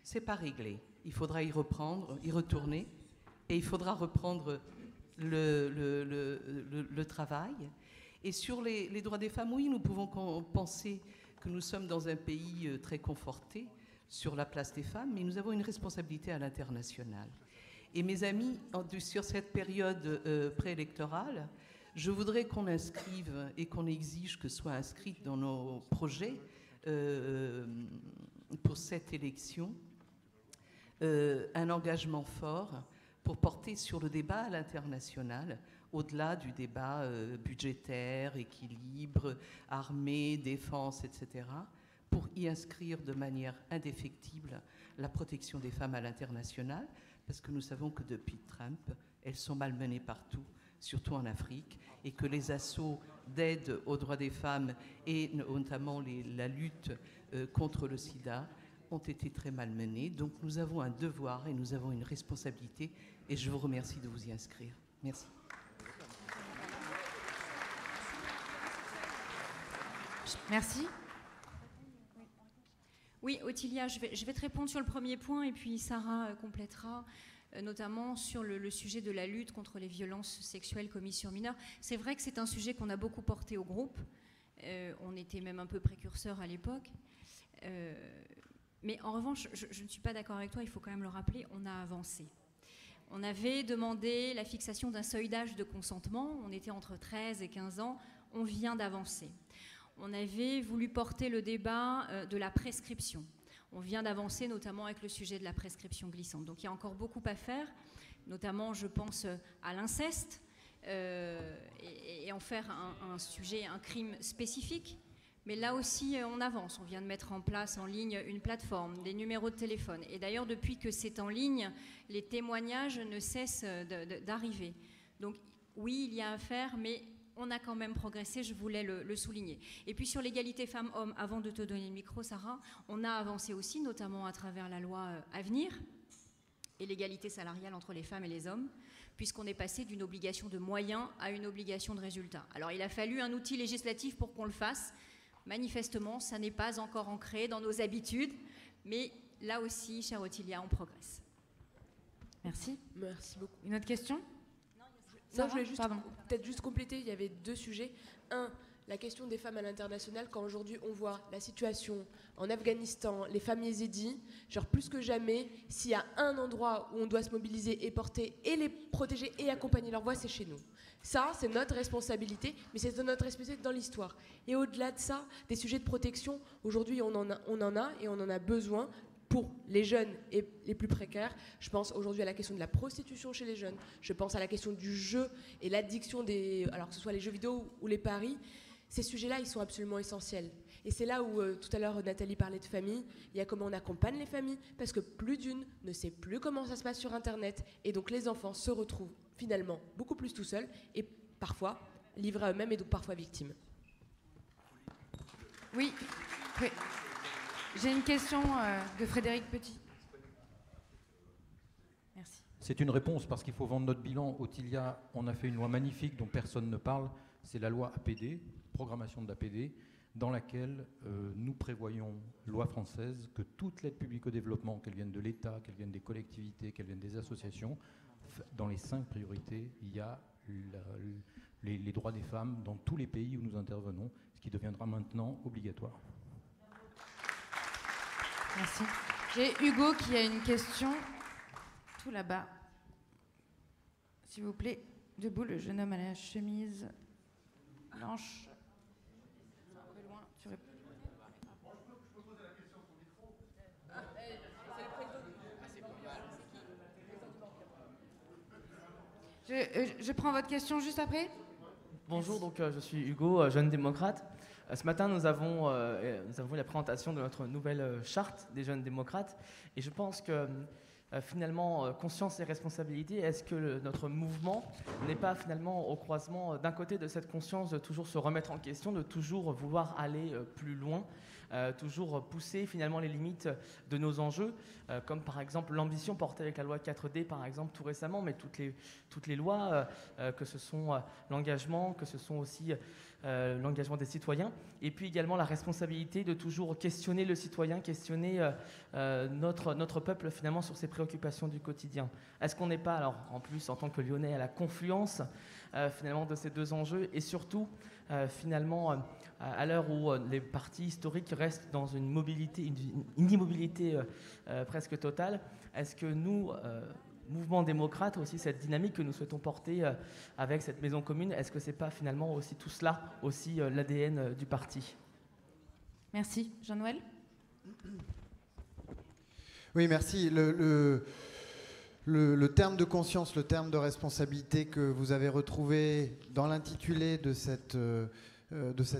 C'est pas réglé. Il faudra y retourner. Et il faudra reprendre le travail. Et sur les droits des femmes, oui, nous pouvons penser que nous sommes dans un pays très conforté sur la place des femmes, mais nous avons une responsabilité à l'international. Et mes amis, sur cette période préélectorale, je voudrais qu'on inscrive et qu'on exige que soit inscrite dans nos projets pour cette élection un engagement fort pour porter sur le débat à l'international, au-delà du débat budgétaire, équilibre, armée, défense, etc., pour y inscrire de manière indéfectible la protection des femmes à l'international, parce que nous savons que depuis Trump, elles sont malmenées partout, surtout en Afrique, et que les assauts d'aide aux droits des femmes, et notamment la lutte contre le sida, ont été très malmenées. Donc nous avons un devoir et nous avons une responsabilité. Et je vous remercie de vous y inscrire. Merci. Merci. Oui, Ottilia, je vais te répondre sur le premier point et puis Sarah complétera, notamment sur le sujet de la lutte contre les violences sexuelles commises sur mineurs. C'est vrai que c'est un sujet qu'on a beaucoup porté au groupe. On était même un peu précurseurs à l'époque. Mais en revanche, je ne suis pas d'accord avec toi, il faut quand même le rappeler, on a avancé. On avait demandé la fixation d'un seuil d'âge de consentement, on était entre 13 et 15 ans, on vient d'avancer. On avait voulu porter le débat de la prescription. On vient d'avancer notamment avec le sujet de la prescription glissante. Donc il y a encore beaucoup à faire, notamment je pense à l'inceste, et en faire un sujet, un crime spécifique. Mais là aussi, on avance. On vient de mettre en place en ligne une plateforme, des numéros de téléphone. Et d'ailleurs, depuis que c'est en ligne, les témoignages ne cessent d'arriver. Donc oui, il y a à faire, mais on a quand même progressé, je voulais le souligner. Et puis sur l'égalité femmes-hommes, avant de te donner le micro, Sarah, on a avancé aussi, notamment à travers la loi Avenir et l'égalité salariale entre les femmes et les hommes, puisqu'on est passé d'une obligation de moyens à une obligation de résultat. Alors il a fallu un outil législatif pour qu'on le fasse. Manifestement, ça n'est pas encore ancré dans nos habitudes, mais là aussi, chère Ottilia, on progresse. Merci. Merci beaucoup. Une autre question ? Non, je voulais peut-être juste compléter, il y avait deux sujets. Un, la question des femmes à l'international, quand aujourd'hui on voit la situation en Afghanistan, les femmes yézidis, genre plus que jamais, s'il y a un endroit où on doit se mobiliser et porter et les protéger et accompagner leur voix, c'est chez nous. Ça, c'est notre responsabilité, mais c'est notre responsabilité dans l'histoire. Et au-delà de ça, des sujets de protection, aujourd'hui on en a et on en a besoin pour les jeunes et les plus précaires. Je pense aujourd'hui à la question de la prostitution chez les jeunes, je pense à la question du jeu et l'addiction alors que ce soit les jeux vidéo ou les paris. Ces sujets-là, ils sont absolument essentiels. Et c'est là où, tout à l'heure, Nathalie parlait de famille. Il y a comment on accompagne les familles, parce que plus d'une ne sait plus comment ça se passe sur Internet. Et donc les enfants se retrouvent finalement beaucoup plus tout seuls et parfois livrés à eux-mêmes et donc parfois victimes. Oui. J'ai une question de Frédéric Petit. Merci. C'est une réponse parce qu'il faut vendre notre bilan. Ottilia, on a fait une loi magnifique dont personne ne parle. C'est la loi APD, programmation de l'APD, dans laquelle nous prévoyons, loi française, que toute l'aide publique au développement, qu'elle vienne de l'État, qu'elle vienne des collectivités, qu'elle vienne des associations, dans les 5 priorités, il y a les droits des femmes dans tous les pays où nous intervenons, ce qui deviendra maintenant obligatoire. Merci. J'ai Hugo qui a une question, tout là-bas. S'il vous plaît, debout, le jeune homme à la chemise blanche. C'est un peu loin. Je prends votre question juste après. Bonjour, donc je suis Hugo, jeune démocrate. Ce matin, nous avons la présentation de notre nouvelle charte des jeunes démocrates. Et je pense que finalement, conscience et responsabilité, est-ce que notre mouvement n'est pas finalement au croisement d'un côté de cette conscience de toujours se remettre en question, de toujours vouloir aller plus loin, toujours pousser finalement les limites de nos enjeux, comme par exemple l'ambition portée avec la loi 4D par exemple tout récemment, mais toutes les lois, que ce sont l'engagement, que ce sont aussi l'engagement des citoyens, et puis également la responsabilité de toujours questionner le citoyen, questionner notre peuple finalement sur ses préoccupations du quotidien. Est-ce qu'on n'est pas, alors en plus en tant que Lyonnais, à la confluence finalement de ces deux enjeux, et surtout finalement à l'heure où les partis historiques restent dans une immobilité presque totale, est-ce que nous, mouvement démocrate, aussi cette dynamique que nous souhaitons porter avec cette maison commune, est-ce que c'est pas finalement aussi tout cela, aussi l'ADN du parti? Merci. Jean-Noël? Oui, merci. Le terme de conscience, le terme de responsabilité que vous avez retrouvé dans l'intitulé de cette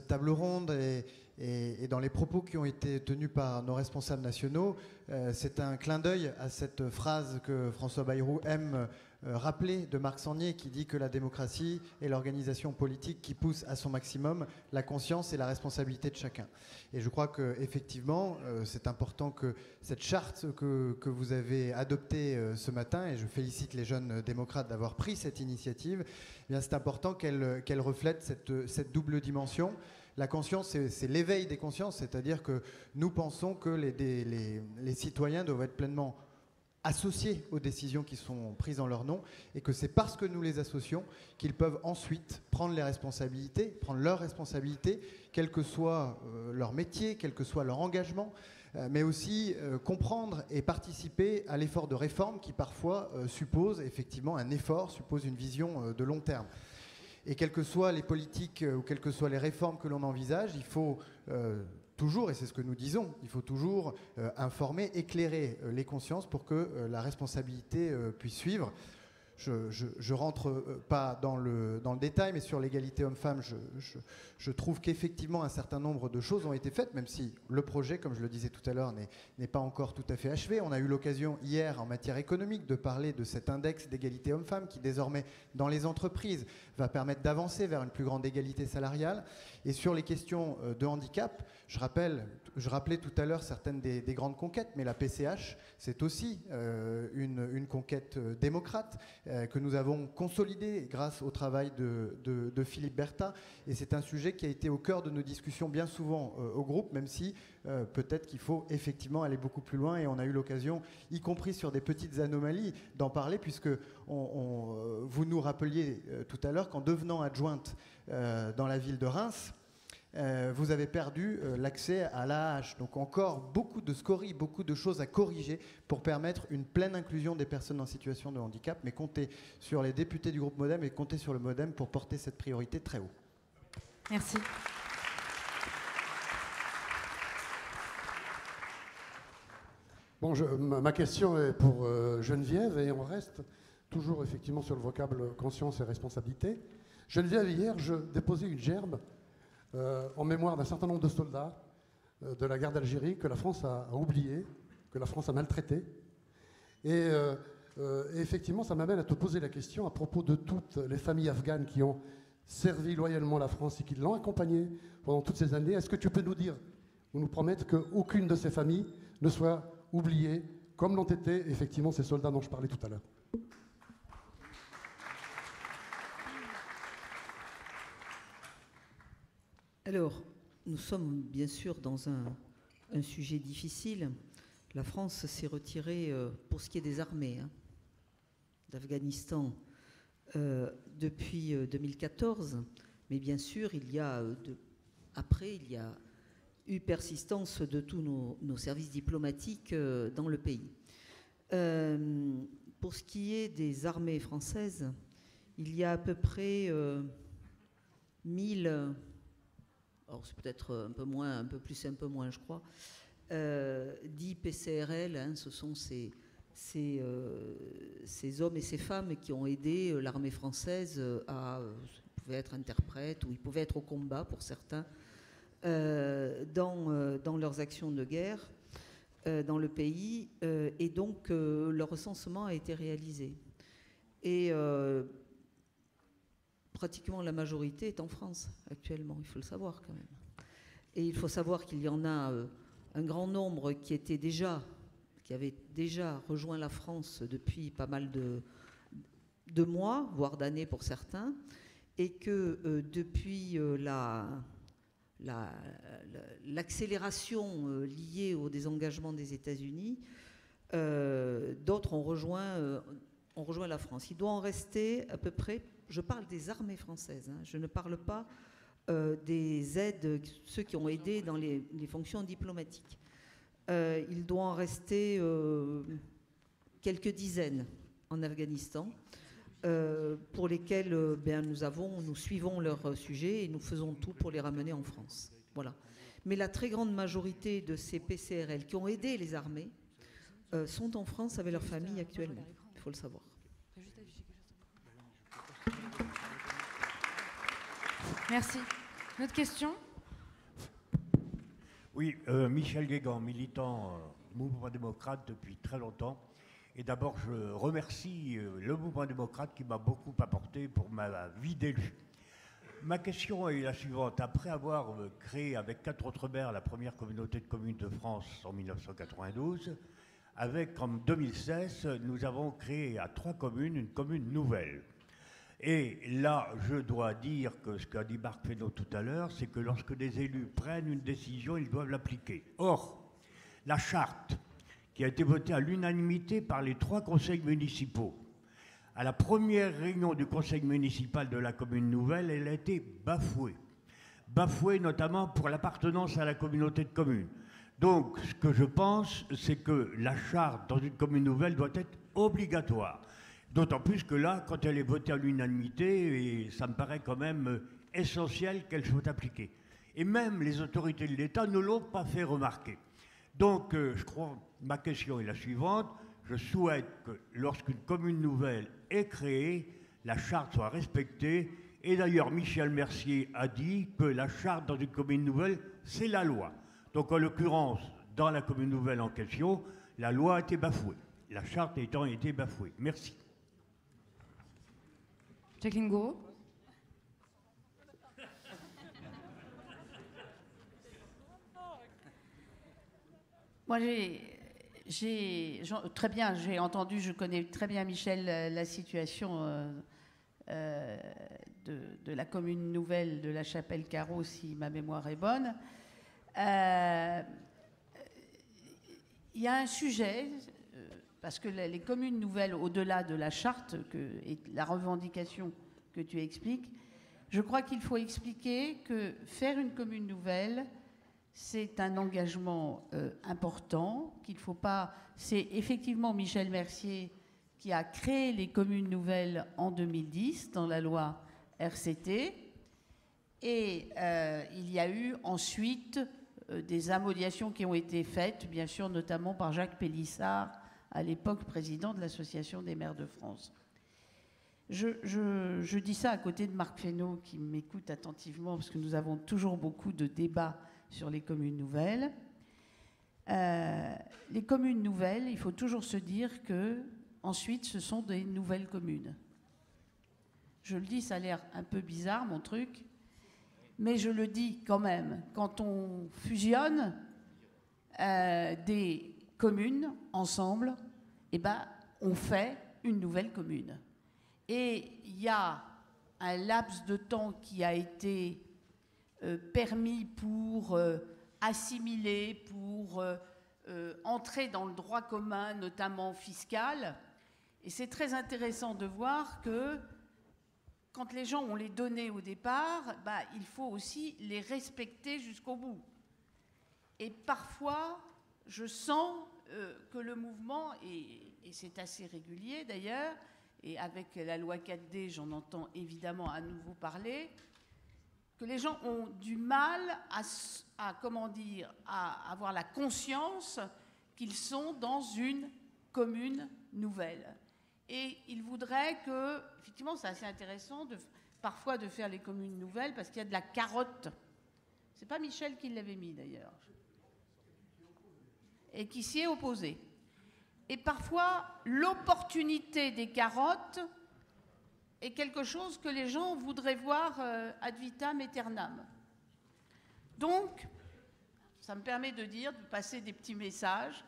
table ronde et dans les propos qui ont été tenus par nos responsables nationaux, c'est un clin d'œil à cette phrase que François Bayrou aime rappelé de Marc Sangnier qui dit que la démocratie est l'organisation politique qui pousse à son maximum la conscience et la responsabilité de chacun. Et je crois qu'effectivement, c'est important que cette charte que vous avez adoptée ce matin, et je félicite les jeunes démocrates d'avoir pris cette initiative, eh bien c'est important qu'elle reflète cette double dimension. La conscience, c'est l'éveil des consciences, c'est-à-dire que nous pensons que les citoyens doivent être pleinement associés aux décisions qui sont prises en leur nom, et que c'est parce que nous les associons qu'ils peuvent ensuite prendre leurs responsabilités, quel que soit leur métier, quel que soit leur engagement, mais aussi comprendre et participer à l'effort de réforme qui parfois suppose effectivement un effort, suppose une vision de long terme. Et quelles que soient les politiques ou quelles que soient les réformes que l'on envisage, il faut toujours, et c'est ce que nous disons, il faut toujours informer, éclairer les consciences pour que la responsabilité puisse suivre. Je rentre pas dans le détail, mais sur l'égalité homme-femme, je trouve qu'effectivement un certain nombre de choses ont été faites, même si le projet, comme je le disais tout à l'heure, n'est pas encore tout à fait achevé. On a eu l'occasion hier, en matière économique, de parler de cet index d'égalité homme-femme qui désormais, dans les entreprises, va permettre d'avancer vers une plus grande égalité salariale. Et sur les questions de handicap, je rappelais tout à l'heure certaines des grandes conquêtes, mais la PCH, c'est aussi une conquête démocrate que nous avons consolidée grâce au travail de Philippe Berta. Et c'est un sujet qui a été au cœur de nos discussions bien souvent au groupe, même si peut-être qu'il faut effectivement aller beaucoup plus loin. Et on a eu l'occasion, y compris sur des petites anomalies, d'en parler, puisque vous nous rappeliez tout à l'heure qu'en devenant adjointe dans la ville de Reims, vous avez perdu l'accès à l'AAH. Donc encore beaucoup de scories, beaucoup de choses à corriger pour permettre une pleine inclusion des personnes en situation de handicap. Mais comptez sur les députés du groupe MoDem et comptez sur le MoDem pour porter cette priorité très haut. Merci. Bon, ma question est pour Geneviève, et on reste toujours effectivement sur le vocable conscience et responsabilité. Geneviève, hier, je déposais une gerbe en mémoire d'un certain nombre de soldats de la guerre d'Algérie que la France a oubliés, que la France a maltraités. Et effectivement, ça m'amène à te poser la question à propos de toutes les familles afghanes qui ont servi loyalement la France et qui l'ont accompagnée pendant toutes ces années. Est-ce que tu peux nous dire ou nous promettre qu'aucune de ces familles ne soit oubliée, comme l'ont été effectivement ces soldats dont je parlais tout à l'heure? Alors, nous sommes bien sûr dans un sujet difficile. La France s'est retirée, pour ce qui est des armées, d'Afghanistan depuis 2014. Mais bien sûr, il y a eu persistance de tous nos services diplomatiques dans le pays. Pour ce qui est des armées françaises, il y a à peu près 1000... Alors c'est peut-être un peu moins, un peu plus, un peu moins, je crois. 10 PCRL, ce sont ces hommes et ces femmes qui ont aidé l'armée française à, ils pouvaient être interprètes ou ils pouvaient être au combat pour certains, dans leurs actions de guerre dans le pays. Et donc leur recensement a été réalisé. Et pratiquement la majorité est en France actuellement, il faut le savoir quand même. Et il faut savoir qu'il y en a un grand nombre qui avaient déjà rejoint la France depuis pas mal de mois, voire d'années pour certains, et que depuis l'accélération liée au désengagement des États-Unis, d'autres ont rejoint la France. Il doit en rester à peu près... Je parle des armées françaises, je ne parle pas des aides, ceux qui ont aidé dans les fonctions diplomatiques. Il doit en rester quelques dizaines en Afghanistan, pour lesquels nous suivons leur sujet et nous faisons tout pour les ramener en France. Voilà. Mais la très grande majorité de ces PCRL qui ont aidé les armées sont en France avec leurs familles actuellement, il faut le savoir. Merci. Notre question ? Oui, Michel Guégan, militant du mouvement démocrate depuis très longtemps. Et d'abord, je remercie le mouvement démocrate qui m'a beaucoup apporté pour ma vie d'élu. Ma question est la suivante. Après avoir créé avec 4 autres maires la première communauté de communes de France en 1992, en 2016, nous avons créé à 3 communes une commune nouvelle. Et là, je dois dire que ce qu'a dit Marc Fesneau tout à l'heure, c'est que lorsque des élus prennent une décision, ils doivent l'appliquer. Or, la charte qui a été votée à l'unanimité par les 3 conseils municipaux, à la première réunion du conseil municipal de la commune nouvelle, elle a été bafouée. Bafouée notamment pour l'appartenance à la communauté de communes. Donc, ce que je pense, c'est que la charte dans une commune nouvelle doit être obligatoire. D'autant plus que là, quand elle est votée à l'unanimité, ça me paraît quand même essentiel qu'elle soit appliquée. Et même les autorités de l'État ne l'ont pas fait remarquer. Donc, je crois, ma question est la suivante. Je souhaite que lorsqu'une commune nouvelle est créée, la charte soit respectée. Et d'ailleurs, Michel Mercier a dit que la charte dans une commune nouvelle, c'est la loi. Donc, en l'occurrence, dans la commune nouvelle en question, la loi a été bafouée. La charte ayant été bafouée. Merci. Jacqueline Gouraud. Moi, très bien, j'ai entendu, je connais très bien, Michel, la situation de la commune nouvelle de la Chapelle-Carreau, si ma mémoire est bonne. Il y a un sujet, parce que les communes nouvelles, au-delà de la charte et la revendication que tu expliques, je crois qu'il faut expliquer que faire une commune nouvelle, c'est un engagement important, qu'il ne faut pas... C'est effectivement Michel Mercier qui a créé les communes nouvelles en 2010 dans la loi RCT. Et il y a eu ensuite des amodiations qui ont été faites, bien sûr, notamment par Jacques Pélissard, à l'époque président de l'Association des maires de France. Je dis ça à côté de Marc Fesneau qui m'écoute attentivement parce que nous avons toujours beaucoup de débats sur les communes nouvelles. Les communes nouvelles, il faut toujours se dire que ensuite ce sont des nouvelles communes. Je le dis, ça a l'air un peu bizarre mon truc, mais je le dis quand même. Quand on fusionne des communes ensemble, eh ben, on fait une nouvelle commune. Et il y a un laps de temps qui a été permis pour assimiler, pour entrer dans le droit commun, notamment fiscal. Et c'est très intéressant de voir que quand les gens ont les données au départ, bah, il faut aussi les respecter jusqu'au bout. Et parfois, je sens que le mouvement, et c'est assez régulier d'ailleurs, et avec la loi 4D, j'en entends évidemment à nouveau parler, que les gens ont du mal à avoir la conscience qu'ils sont dans une commune nouvelle. Et ils voudraient que, effectivement, c'est assez intéressant parfois de faire les communes nouvelles parce qu'il y a de la carotte. C'est pas Michel qui l'avait mis d'ailleurs. Et qui s'y est opposé. Et parfois, l'opportunité des carottes est quelque chose que les gens voudraient voir ad vitam aeternam. Donc, ça me permet de dire, de passer des petits messages.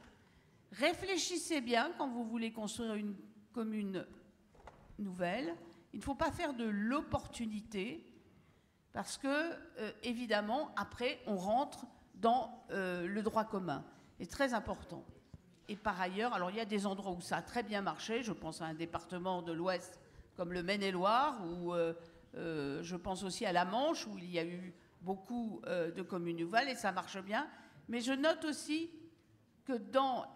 Réfléchissez bien quand vous voulez construire une commune nouvelle. Il ne faut pas faire de l'opportunité parce que, évidemment, après, on rentre dans le droit commun. C'est très important. Et par ailleurs, alors il y a des endroits où ça a très bien marché. Je pense à un département de l'Ouest comme le Maine-et-Loire, ou je pense aussi à la Manche, où il y a eu beaucoup de communes nouvelles, et ça marche bien. Mais je note aussi que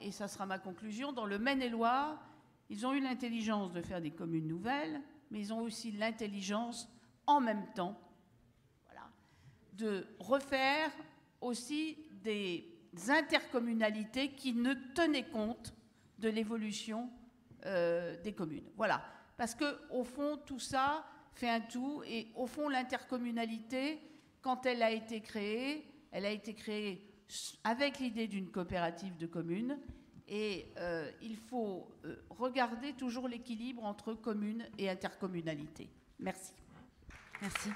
et ça sera ma conclusion, dans le Maine-et-Loire, ils ont eu l'intelligence de faire des communes nouvelles, mais ils ont aussi l'intelligence, en même temps, voilà, de refaire aussi des intercommunalités qui ne tenaient compte de l'évolution des communes. Voilà. Parce qu'au fond, tout ça fait un tout. Et au fond, l'intercommunalité, quand elle a été créée avec l'idée d'une coopérative de communes. Et il faut regarder toujours l'équilibre entre commune et intercommunalité. Merci. Merci.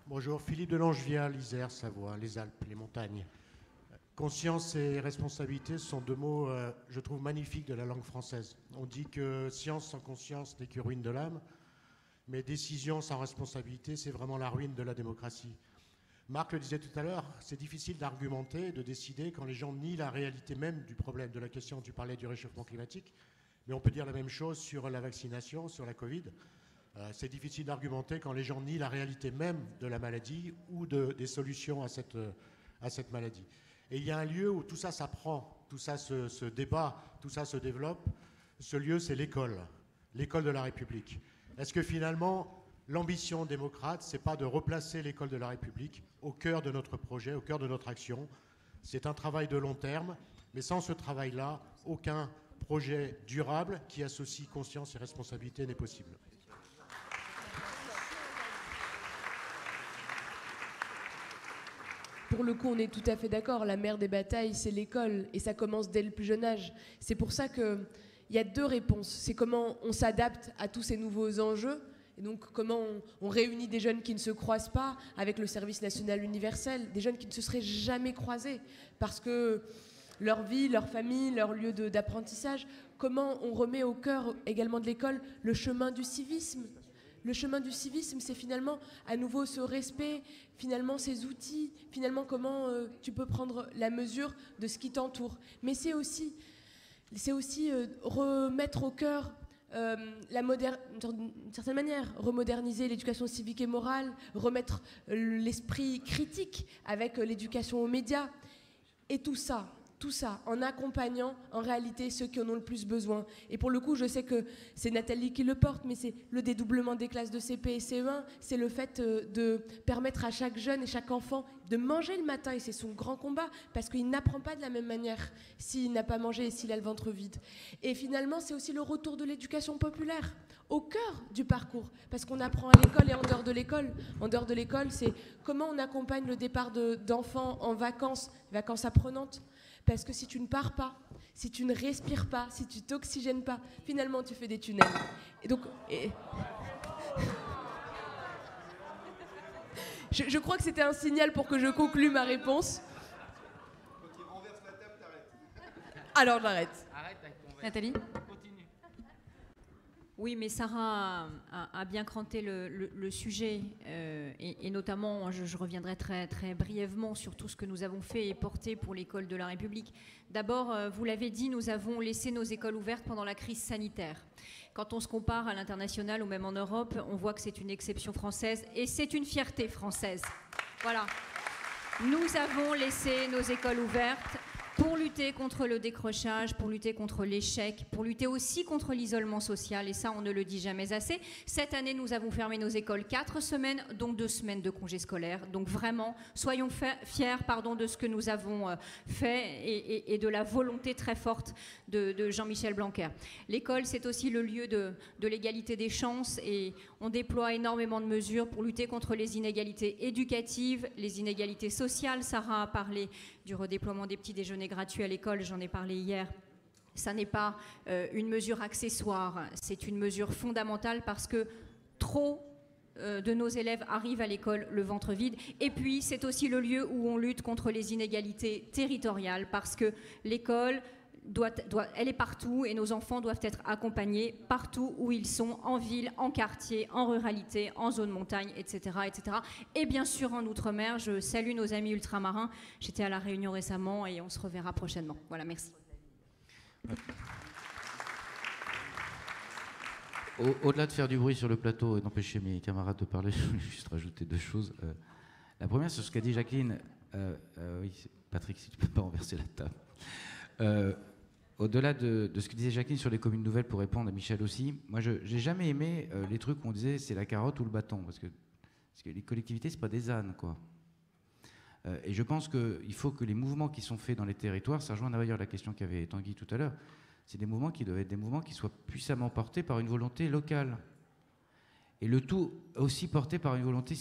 Bonjour, Philippe de Langevia, l'Isère, Savoie, les Alpes, les montagnes. Conscience et responsabilité sont deux mots, je trouve, magnifiques de la langue française. On dit que science sans conscience n'est que ruine de l'âme, mais décision sans responsabilité, c'est vraiment la ruine de la démocratie. Marc le disait tout à l'heure, c'est difficile d'argumenter, de décider quand les gens nient la réalité même du problème, de la question. Tu parlais du réchauffement climatique, mais on peut dire la même chose sur la vaccination, sur la Covid. C'est difficile d'argumenter quand les gens nient la réalité même de la maladie ou des solutions à cette maladie. Et il y a un lieu où tout ça s'apprend, tout ça se débat, tout ça se développe. Ce lieu, c'est l'école de la République. Est-ce que finalement, l'ambition démocrate, c'est pas de replacer l'école de la République au cœur de notre projet, au cœur de notre action? C'est un travail de long terme, mais sans ce travail-là, aucun projet durable qui associe conscience et responsabilité n'est possible. Pour le coup, on est tout à fait d'accord. La mère des batailles, c'est l'école. Et ça commence dès le plus jeune âge. C'est pour ça qu'il y a deux réponses. C'est comment on s'adapte à tous ces nouveaux enjeux. Et donc, comment on réunit des jeunes qui ne se croisent pas avec le service national universel. Des jeunes qui ne se seraient jamais croisés. Parce que leur vie, leur famille, leur lieu d'apprentissage. Comment on remet au cœur également de l'école le chemin du civisme. Le chemin du civisme, c'est finalement à nouveau ce respect, finalement ces outils, finalement comment tu peux prendre la mesure de ce qui t'entoure. Mais c'est aussi remettre au cœur, d'une certaine manière, remoderniser l'éducation civique et morale, remettre l'esprit critique avec l'éducation aux médias. Et tout ça en accompagnant en réalité ceux qui en ont le plus besoin. Et pour le coup, je sais que c'est Nathalie qui le porte, mais c'est le dédoublement des classes de CP et CE1, c'est le fait de permettre à chaque jeune et chaque enfant de manger le matin, et c'est son grand combat, parce qu'il n'apprend pas de la même manière s'il n'a pas mangé et s'il a le ventre vide. Et finalement, c'est aussi le retour de l'éducation populaire, au cœur du parcours, parce qu'on apprend à l'école et en dehors de l'école. En dehors de l'école, c'est comment on accompagne le départ d'enfants en vacances apprenantes. Parce que si tu ne pars pas, si tu ne respires pas, si tu t'oxygènes pas, finalement tu fais des tunnels. Et donc, je crois que c'était un signal pour que je conclue ma réponse. Quand il renverse la table, t'arrêtes. Alors j'arrête. Arrête avec ton verre. Nathalie ? Continue. Oui, mais Sarah a bien cranté le sujet, et notamment, je reviendrai très, très brièvement sur tout ce que nous avons fait et porté pour l'école de la République. D'abord, vous l'avez dit, nous avons laissé nos écoles ouvertes pendant la crise sanitaire. Quand on se compare à l'international ou même en Europe, on voit que c'est une exception française et c'est une fierté française. Voilà. Nous avons laissé nos écoles ouvertes pour lutter contre le décrochage, pour lutter contre l'échec, pour lutter aussi contre l'isolement social, et ça on ne le dit jamais assez. Cette année nous avons fermé nos écoles 4 semaines, donc 2 semaines de congés scolaires. Donc vraiment, soyons fiers de ce que nous avons fait et de la volonté très forte de Jean-Michel Blanquer. L'école, c'est aussi le lieu de l'égalité des chances, et on déploie énormément de mesures pour lutter contre les inégalités éducatives, les inégalités sociales. Sarah a parlé du redéploiement des petits déjeuners gratuits à l'école, j'en ai parlé hier. Ça n'est pas une mesure accessoire, c'est une mesure fondamentale parce que trop de nos élèves arrivent à l'école le ventre vide. Et puis, c'est aussi le lieu où on lutte contre les inégalités territoriales parce que l'école elle est partout et nos enfants doivent être accompagnés partout où ils sont, en ville, en quartier, en ruralité, en zone montagne, etc., etc. Et bien sûr en Outre-mer, je salue nos amis ultramarins. J'étais à La Réunion récemment et on se reverra prochainement. Voilà, merci. Au-delà de faire du bruit sur le plateau et d'empêcher mes camarades de parler, je voulais juste rajouter 2 choses. La première, c'est ce qu'a dit Jacqueline. Oui, Patrick, si tu ne peux pas renverser la table. Au-delà de ce que disait Jacqueline sur les communes nouvelles, pour répondre à Michel aussi, moi je n'ai jamais aimé les trucs où on disait c'est la carotte ou le bâton, parce que les collectivités, ce n'est pas des ânes, quoi. Et je pense qu'il faut que les mouvements qui sont faits dans les territoires, ça rejoint d'ailleurs la question qu'avait Tanguy tout à l'heure, c'est des mouvements qui doivent être des mouvements qui soient puissamment portés par une volonté locale. Et le tout aussi porté par une volonté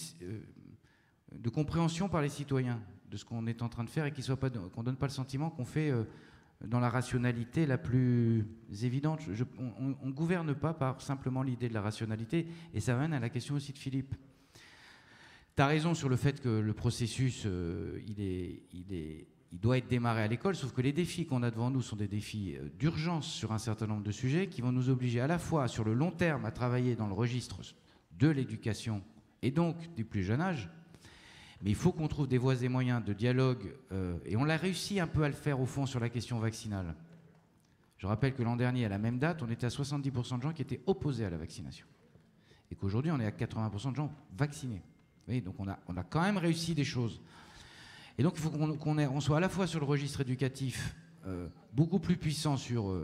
de compréhension par les citoyens. de ce qu'on est en train de faire et qu'on ne donne pas le sentiment qu'on fait dans la rationalité la plus évidente. On ne gouverne pas par simplement l'idée de la rationalité, et ça amène à la question aussi de Philippe. Tu as raison sur le fait que le processus, il doit être démarré à l'école, sauf que les défis qu'on a devant nous sont des défis d'urgence sur un certain nombre de sujets qui vont nous obliger à la fois sur le long terme à travailler dans le registre de l'éducation et donc du plus jeune âge, mais il faut qu'on trouve des voies et moyens de dialogue, et on l'a réussi un peu à le faire au fond sur la question vaccinale. Je rappelle que l'an dernier, à la même date, on était à 70% de gens qui étaient opposés à la vaccination, et qu'aujourd'hui on est à 80% de gens vaccinés. Vous voyez, donc on a quand même réussi des choses. Et donc il faut qu'on soit à la fois sur le registre éducatif beaucoup plus puissant sur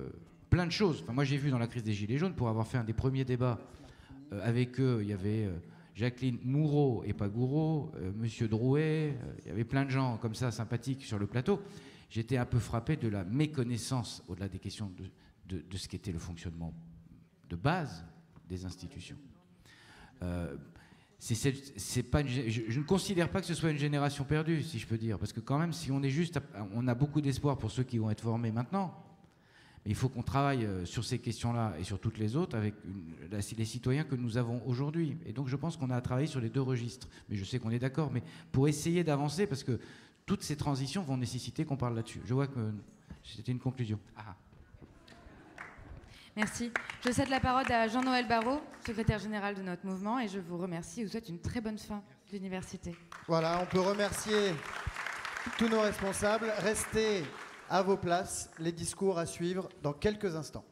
plein de choses. Enfin, moi j'ai vu dans la crise des Gilets jaunes, pour avoir fait un des premiers débats avec eux, il y avait Jacqueline Moureau et pas Gouraud, Monsieur Drouet, il y avait plein de gens comme ça sympathiques sur le plateau. J'étais un peu frappé de la méconnaissance, au-delà des questions de ce qu'était le fonctionnement de base des institutions. Je ne considère pas que ce soit une génération perdue, si je peux dire, parce que quand même, si on est juste, on a beaucoup d'espoir pour ceux qui vont être formés maintenant, mais il faut qu'on travaille sur ces questions-là et sur toutes les autres avec les citoyens que nous avons aujourd'hui. Et donc je pense qu'on a à travailler sur les deux registres. Mais je sais qu'on est d'accord, mais pour essayer d'avancer, parce que toutes ces transitions vont nécessiter qu'on parle là-dessus. Je vois que c'était une conclusion. Ah. Merci. Je cède la parole à Jean-Noël Barrot, secrétaire général de notre mouvement, et je vous remercie et vous souhaite une très bonne fin d'université. Voilà, on peut remercier tous nos responsables. Restez à vos places, les discours à suivre dans quelques instants.